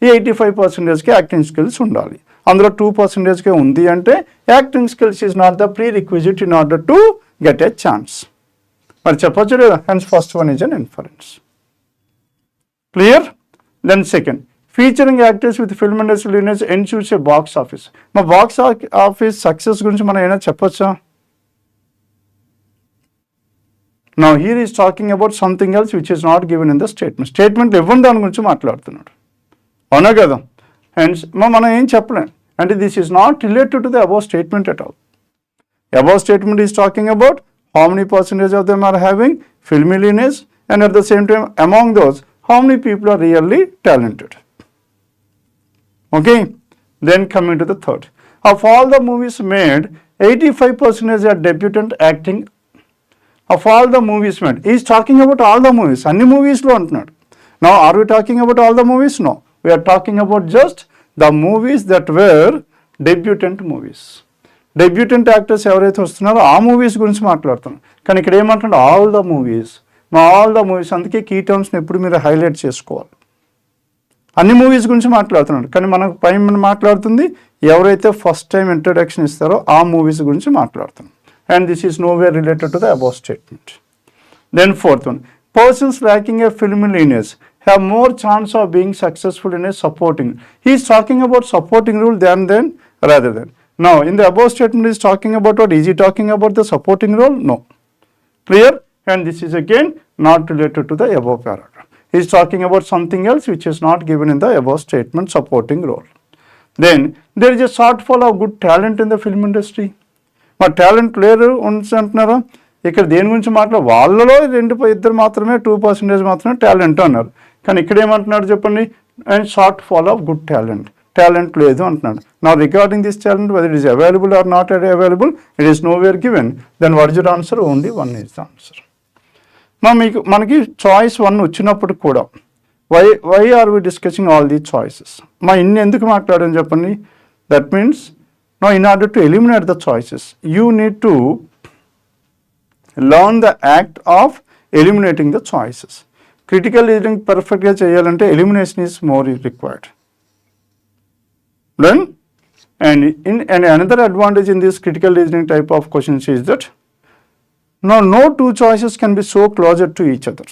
ఈ 85%కి యాక్టింగ్ స్కిల్స్ ఉండాలి. అందులో 2%కే ఉంది అంటే acting skills is not the prerequisite in order to get a chance. మరి చెప్పొచ్చు లేదా? Hence first one is an inference. Clear? Then second, featuring actors with film industry lineage ensures a box office. మా box office success గురించి మనం ఏమైనా చెప్పొచ్చా? Now here is talking about something else which is not given in the statement. Statement ఇవ్వని దాని గురించి మాట్లాడుతున్నాడు, అవునా కదా? అండ్ మనం ఏం చెప్పలేం. అంటే this is not related to the above statement at all. Above statement is talking about how many percentage of them are having filmy lineage, and at the same time among those how many people are really talented. Okay, then coming to the third, of all the movies made, 85% are debutant acting. Of all the movies made, he is talking about all the movies. Anni movies lo antunnadu. Now are we talking about all the movies? No, we are talking about just the movies that were debutant movies. Debutant actors ఎవరైతే వస్తున్నారో ఆ movies గురించి మాట్లాడుతున్నాం. కానీ ఇక్కడ ఏమంటున్నాడు, all the movies. అందుకే key టర్మ్స్ని ఎప్పుడు మీరు హైలైట్ చేసుకోవాలి. అన్ని మూవీస్ గురించి మాట్లాడుతున్నాడు, కానీ మనకు పైన మాట్లాడుతుంది ఎవరైతే ఫస్ట్ టైం ఇంట్రడక్షన్ ఇస్తారో ఆ మూవీస్ గురించి మాట్లాడుతున్నాం. And this is nowhere related to the above statement. Then fourth one, persons lacking a film lineage have more chance of being successful in a supporting. He is talking about supporting role rather than. Now, in the above statement, he is talking about what? Is he talking about the supporting role? No. Clear? And this is again not related to the above paragraph. He is talking about something else which is not given in the above statement, supporting role. Then, there is a shortfall of good talent in the film industry. మా talent లేరు అంటున్నారా? ఇక్కడ దేని గురించి మాట్లాడు, వాళ్ళలో 2 మాత్రమే 2% మాత్రమే టాలెంట్ అన్నారు. కానీ ఇక్కడ ఏమంటున్నాడు చెప్పండి, and shortfall of good talent లేదు అంటున్నాడు. నా regarding this talent whether it is available or not available, it is nowhere given, then what is your answer? Only 1 is the answer. మనకి చాయిస్ 1 వచ్చినప్పుడు కూడా why are we discussing all the choices? ఇన్ని ఎందుకు మాట్లాడాను చెప్పండి? That means now in order to eliminate the choices you need to learn the act of eliminating the choices. Critical reasoning perfect ga cheyalante elimination is more required. Then and another advantage in this critical reasoning type of questions is that now no 2 choices can be so closer to each other.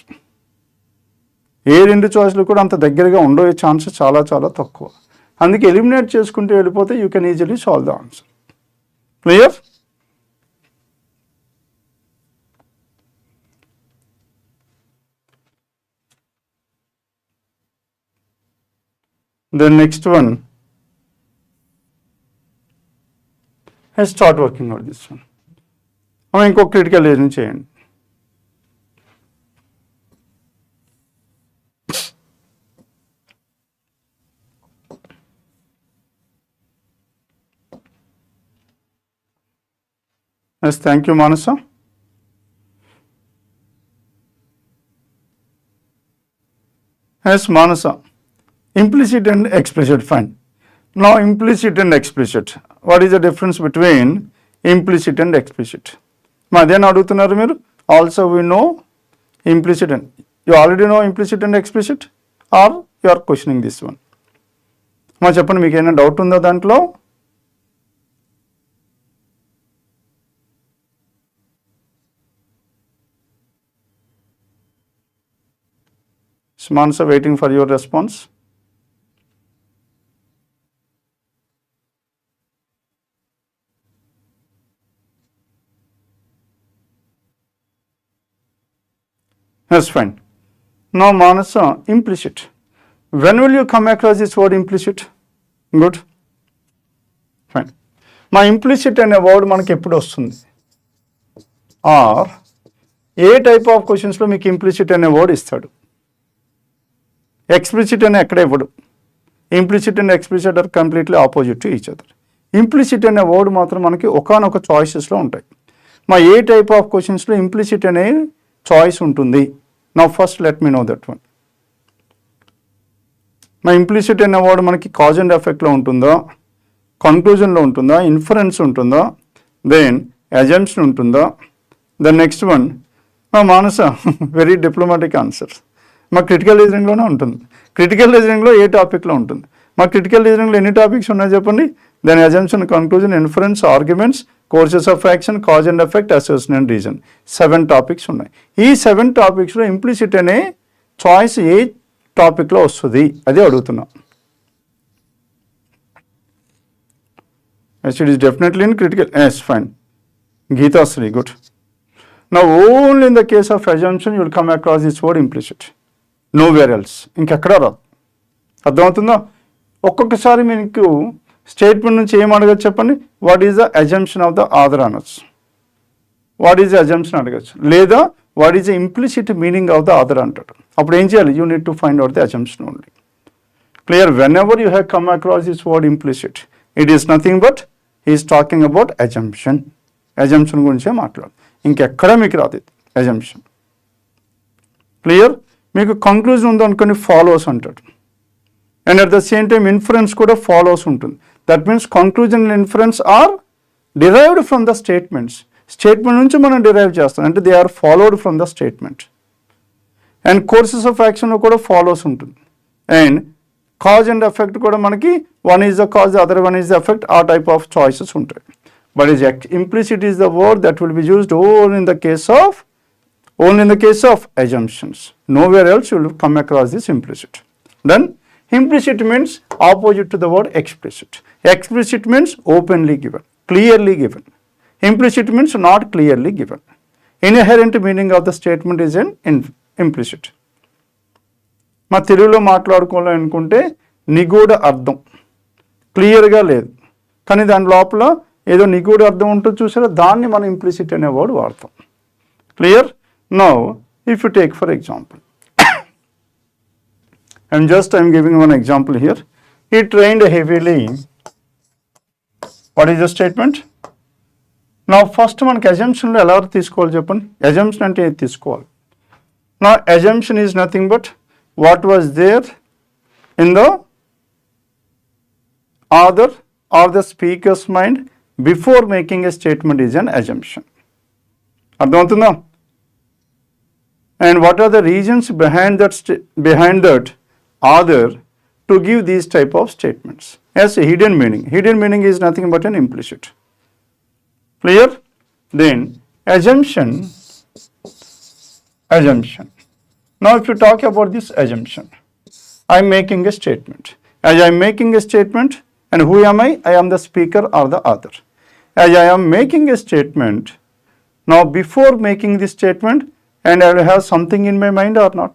ఏ 2 చాయిస్లు కూడా అంత దగ్గరగా ఉండే chance చాలా చాలా తక్కువ. అందుకే eliminate చేసుకుంటూ వెళ్ళిపోతే you can easily solve the answer. Clear? The next one, let's start working on this one. ఇంకో క్రిటికల్ రీజనింగ్ చేయండి. Yes, thank you, Manasa. Yes, Manasa. Implicit and explicit, fine. Now, implicit and explicit. What is the difference between implicit and explicit? Then adugutunnaru meeru. Also, we know implicit and you already know implicit and explicit, or you are questioning this one? Cheppandi, meeku ఏమైనా doubt ఉందా దాంట్లో? Manasa waiting for your response. That's fine. Now Manasa, implicit. When will you come across this word implicit? Good. Fine. My implicit అనే word మనకి ఎప్పుడు వస్తుంది? Or a type of క్వశ్చన్స్లో మీకు implicit అనే వర్డ్ ఇస్తాడు? ఎక్స్ప్లిసిట్ అనే ఎక్కడ ఇవ్వడు. Implicit and explicit are completely opposite to each other. Implicit అనే వర్డ్ మాత్రం మనకి ఒకానొక చాయిసెస్లో ఉంటాయి. ఏ టైప్ ఆఫ్ క్వశ్చన్స్లో ఇంప్లిసిట్ అనే చాయిస్ ఉంటుంది? Now first let me know that one. Implicit అనే వర్డ్ మనకి కాజ్ అండ్ ఎఫెక్ట్లో ఉంటుందా, కన్క్లూజన్లో ఉంటుందా, ఇన్ఫరెన్స్ ఉంటుందా, దెన్ అజంప్షన్ ఉంటుందా? The next one Manasa, very diplomatic answer. Critical రీజనింగ్లోనే ఉంటుంది. క్రిటికల్ రీజనింగ్లో ఏ టాపిక్లో ఉంటుంది? క్రిటికల్ రీజనింగ్లో ఎన్ని టాపిక్స్ ఉన్నాయి చెప్పండి? దాని assumption, conclusion, inference, arguments, courses of action, cause and effect, association and reason, 7 topics ఉన్నాయి. ఈ 7 టాపిక్స్లో ఇంప్లిసిట్ అనే చాయిస్ ఏ టాపిక్లో వస్తుంది అదే అడుగుతున్నాం. Yes, it is definitely in critical. Yes, fine. Geeta Sri, good. Now, only in the case of assumption, you will come across this word implicit. Nowhere else. ఇంకెక్కడ రాదు. అర్థమవుతుందా? ఒక్కొక్కసారి మీకు స్టేట్మెంట్ నుంచి ఏం అడగచ్చు చెప్పండి? What is the assumption of the author అనొచ్చు. వాట్ ఈజ్ ద అజంప్షన్ అడగచ్చు. లేదా what is the implicit meaning of the author అంటాడు. అప్పుడు ఏం చేయాలి? You need to find out the assumption only. Clear? Whenever you have come across this word implicit, it is nothing but is talking about assumption. Assumption గురించే మాట్లాడు. ఇంకెక్కడ మీకు రాదు assumption. Clear? మీకు కంక్లూజన్ ఉందనుకొని ఫాలోస్ అంటాడు. And at the same time inference కూడా follows ఉంటుంది. That means conclusion and inference are derived from the statements. Statement నుంచి మనం derive చేస్తాం, అంటే they are followed from the statement. And courses of action కూడా follows ఉంటుంది. And cause and effect కూడా మనకి one is the cause, the other one is the effect, ఆ type of choices ఉంటాయి. But is implicit is the word that will be used only in the case of assumptions. Nowhere else you will come across this implicit. Then implicit means opposite to the word explicit. Explicit means openly given, clearly given. Implicit means not clearly given. Inherent meaning of the statement is an implicit. మా తెలుగులో మాట్లాడుకోవాలనుకుంటే నిగూఢ అర్థం క్లియర్గా లేదు, కానీ దాని లోపల ఏదో నిగూఢ అర్థం ఉంటుంది చూసారా, దాన్ని మనం ఇంప్లిసిట్ అనే వర్డ్ వాడతాం. Clear? Now if you take for example, I'm giving one example here. He trained heavily. What is the statement? Now first మనకి assumption ఎలా తీసుకోవాలి చెప్పండి. Assumption అంటే ఏది తీసుకోవాలి? Now assumption is nothing but what was there in the author or the speaker's mind before making a statement is an assumption. అర్థమవుతుందా? And what are the reasons behind that author to give these type of statements as a hidden meaning. Hidden meaning is nothing but an implicit. Clear? Then assumption. Now if you talk about this assumption, I am making a statement. As I am making a statement, and who am I? I am the speaker or the author. As I am making a statement, now before making this statement, and I will have something in my mind or not,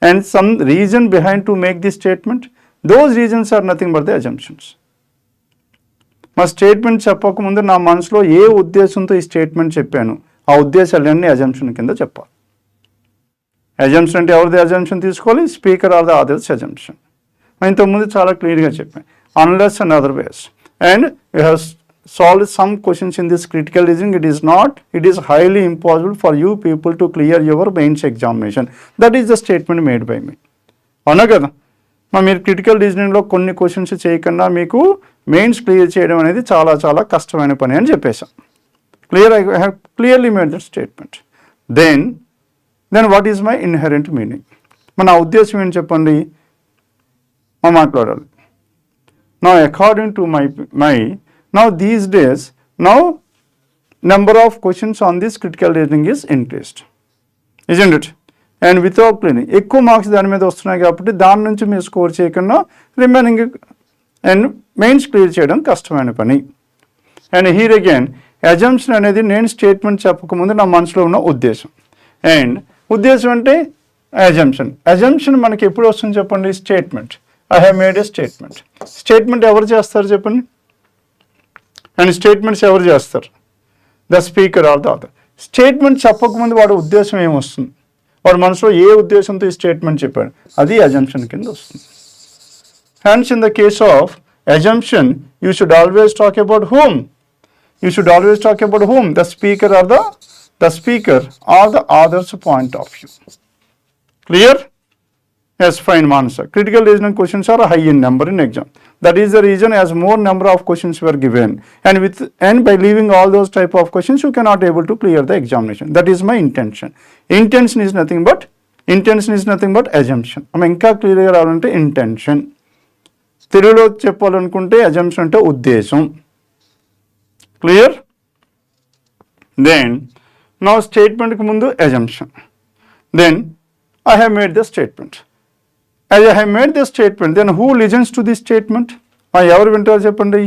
and some reason behind to make this statement, those reasons are nothing but the assumptions. మా statement చెప్పకముందు నా మనసులో ఏ ఉద్దేశంతో ఈ statement చెప్పాను, ఆ ఉద్దేశాలన్నీ assumption కింద చెప్పాలి. Assumption అంటే ఎవరిది అజంప్షన్ తీసుకోవాలి? Speaker or the others assumption. ఇంతకుముందు చాలా క్లియర్గా చెప్పాను, unless and otherwise. And you have solved some questions in this critical reasoning. It is highly impossible for you people to clear your mains examination. That is the statement made by me. అవునా కదా? మీరు critical రీజనింగ్లో కొన్ని questions చేయకుండా మీకు mains clear చేయడం అనేది చాలా చాలా కష్టమైన పని అని చెప్పేశాం. Clear? I have clearly made that statement. Then what is my inherent meaning? మన ఉద్దేశం ఏంటి చెప్పండి, మాట్లాడాలి. నా according to my now these days, number of questions on this critical reasoning is increased, isn't it? And without clearing, ఎక్కువ marks దాని మీద వస్తున్నాయి కాబట్టి దాని నుంచి మీరు స్కోర్ చేయకుండా రిమైనింగ్ అండ్ మెయిన్స్ క్లియర్ చేయడం కష్టమైన పని. అండ్ హీర్ అగైన్ అజంప్షన్ అనేది నేను స్టేట్మెంట్ చెప్పకముందు నా మనసులో ఉన్న ఉద్దేశం. అండ్ ఉద్దేశం అంటే అజంప్షన్ మనకి ఎప్పుడు వస్తుంది చెప్పండి? Statement. I have made a statement. Statement ఎవరు చేస్తారు చెప్పండి? అండ్ స్టేట్మెంట్స్ ఎవరు చేస్తారు? The speaker or the author. Statement చెప్పకముందు వాడి ఉద్దేశం ఏమొస్తుంది, వాడు మనసులో ఏ ఉద్దేశంతో ఈ స్టేట్మెంట్ చెప్పాడు, అది అజంప్షన్ కింద వస్తుంది. Hence in the case of assumption you should always talk about whom. The speaker or the author's point of view. Clear? Yes, fine, Manasa. Critical reasoning questions are high in number in exam. That is the reason as more number of questions were given, and by leaving all those type of questions, you cannot able to clear the examination. That is my intention. Intention is nothing but assumption. ఇంకా క్లియర్గా రావాలంటే intention. తెలుగులో చెప్పాలనుకుంటే assumption అంటే ఉద్దేశం. Clear? Then నా స్టేట్మెంట్కి ముందు assumption. Then I have made the statement. As I have made the statement, then who listens to this statement? ఎవరు వింటారు చెప్పండి?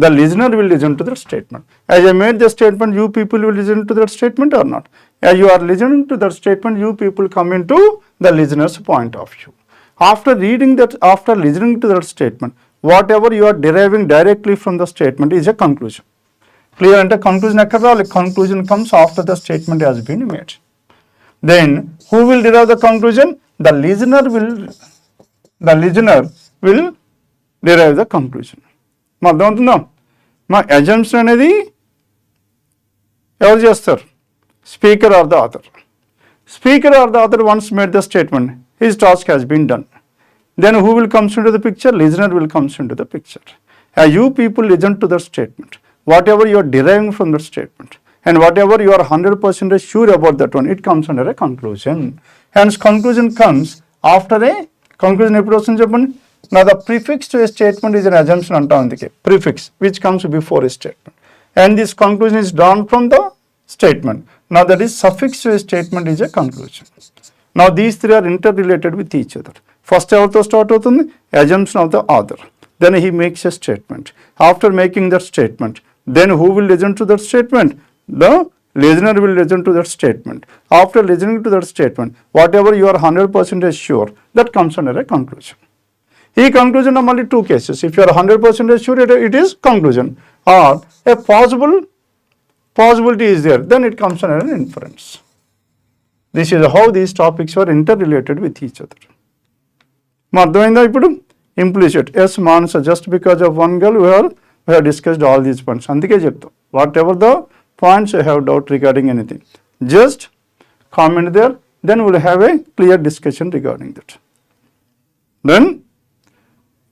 The listener will listen to that statement. As I made the statement, you people will listen to that statement or not? As you are listening to that statement, you people come into the listener's point of view. After listening to that statement, whatever you are deriving directly from the statement is a conclusion. Clear? అంటే conclusion ఎక్కడ రావాలి? Conclusion comes after the statement has been made. Then who will derive the conclusion? The listener will derive the conclusion. మా అర్థమవుతుందా? మా assumption అనేది ఎవరు చేస్తారు? Speaker or the author once made the statement, his task has been done. Then who will comes into the picture? Listener will comes into the picture. You people listen to that statement. Whatever you are deriving from that statement and whatever you are 100% sure about that one, it comes under a conclusion. Hence, conclusion comes after a conclusion. Now, the prefix to a statement is an assumption anta prefix which comes before a statement, and this conclusion is drawn from the statement. Now, that is suffix to a statement is a conclusion. Now, these three are interrelated with each other. First, ever start with assumption of the author. Then he makes a statement. After making that statement, then who will listen to that statement? The listener will listen to that statement. After listening to that statement, whatever you are 100% sure, that comes under a conclusion. This conclusion are only two cases. If you are 100% sure it is conclusion, or a possibility is there, then it comes under an inference. This is how these topics are interrelated with each other. Implicit. Yes, Manasa, just because of one girl, we have discussed all these points. Whatever the points you have doubt regarding anything, just comment there, then we will have a clear discussion regarding that. Then,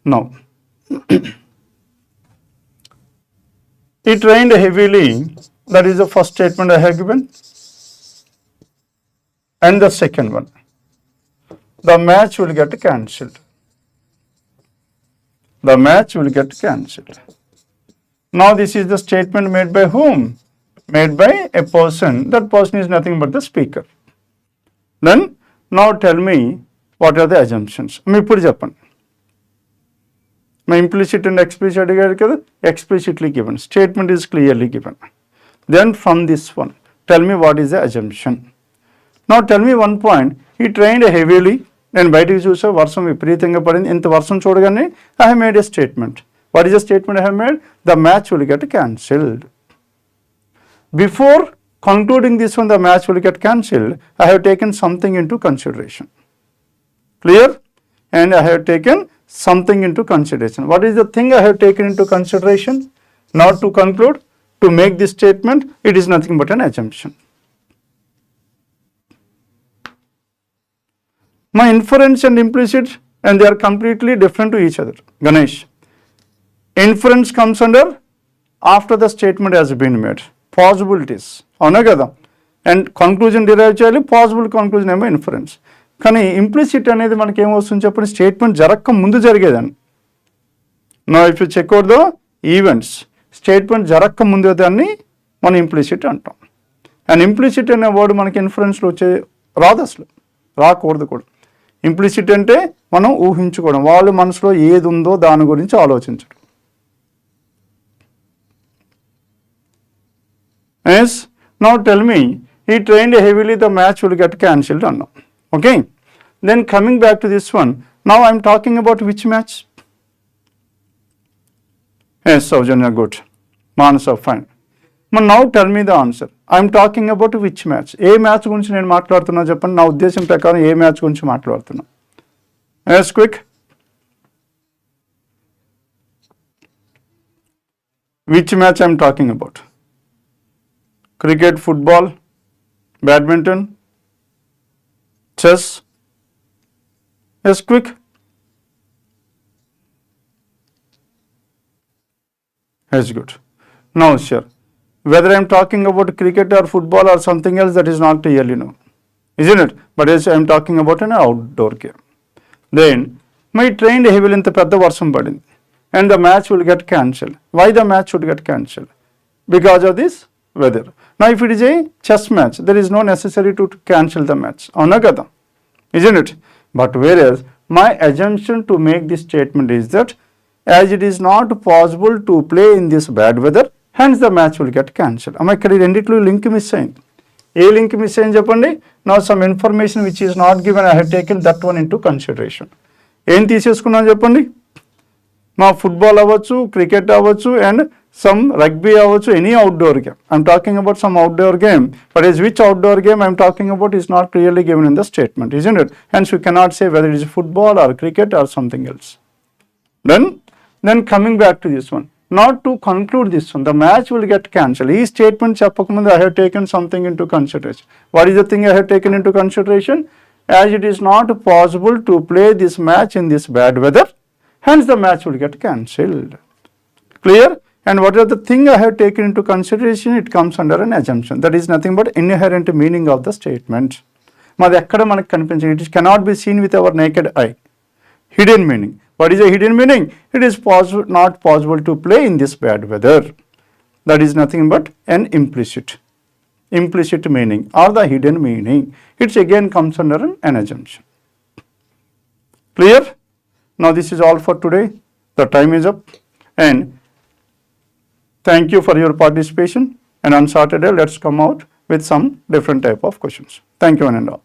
now, it rained heavily, that is the first statement I have given. And the second one, the match will get cancelled. The match will get cancelled. Now, this is the statement made by whom? Made by a person. That person is nothing but the speaker. Then, now tell me what are the assumptions. My implicit and explicitly given. Statement is clearly given. Then, from this one, tell me what is the assumption. Now, tell me one point. It rained heavily. And బయటికి చూసా వర్షం విపరీతంగా పడింది. ఇంత వర్షం చూడగానే I have made a statement. What is the statement I have made? The match will get cancelled. Before concluding this one, the match will get cancelled, I have taken something into consideration. Clear? And I have taken something into consideration. What is the thing I have taken into consideration? Not to conclude, to make this statement, it is nothing but an assumption. My inference and implicit, and they are completely different to each other. Ganesh, inference comes under after the statement has been made. Possibilities. And conclusion derive cheyali, possible conclusion emo inference. Kani implicit anedi manaki em vastundi cheppandi statement jarakka mundu jarigedani. Now, if you check out the events, statement jarakka mundu danni man implicit antam. And implicit ane word manaki inference lo వచ్చే రాదు అసలు రాకూడదు కూడా. Implicit అంటే మనం ఊహించుకోవడం, వాళ్ళ మనసులో ఏది ఉందో దాని గురించి ఆలోచించడం. Yes, now tell me, he trained heavily, the match will get cancelled or no. Okay, then coming back to this one, now I am talking about which match? Yes, Saujanya, good. Manasa, fine. Now tell me the answer. I am talking about which match? A match గురించి నేను మాట్లాడుతున్నా చెప్పండి. నా ఉద్దేశం ప్రకారం ఏ match గురించి మాట్లాడుతున్నా? Yes, quick. Which match I am talking about? Cricket, football, badminton, chess. Yes, quick. Yes, good. Now, sure. Whether I am talking about cricket or football or something else, that is not clearly known, isn't it? But yes, I am talking about an outdoor game. Then, my trained heavily inta pedda varsham padindi and the match will get cancelled. Why the match would get cancelled? Because of this weather. Now, if it is a chess match, there is no necessary to cancel the match. Avuna kada, isn't it? But whereas my assumption to make this statement is that as it is not possible to play in this bad weather, hence the match will get cancelled. Am I correct? Renditlo link miss ayindi. A link miss ayindi cheppandi. Now some information which is not given, I have taken that one into consideration. Em teeseskunnanu cheppandi. Ma football avvachu, cricket avvachu, and some rugby avvachu, any outdoor game. I am talking about some outdoor game, but as which outdoor game I am talking about is not clearly given in the statement, isn't it? Hence we cannot say whether it is football or cricket or something else. Then coming back to this one. Not to conclude this one, the match will get cancelled. This statement cheppakamundu I have taken something into consideration. What is the thing I have taken into consideration? As it is not possible to play this match in this bad weather, hence the match will get cancelled. Clear? And what are the thing I have taken into consideration? It comes under an assumption. That is nothing but inherent meaning of the statement. మాది ఎక్కడ మనకు కనిపించదు. It cannot be seen with our naked eye. Hidden meaning. What is a hidden meaning? It is not possible to play in this bad weather. That is nothing but an implicit meaning or the hidden meaning. It again comes under an assumption. Clear? Now this is all for today. The time is up, and thank you for your participation. And on Saturday, let's come out with some different type of questions. Thank you one and all.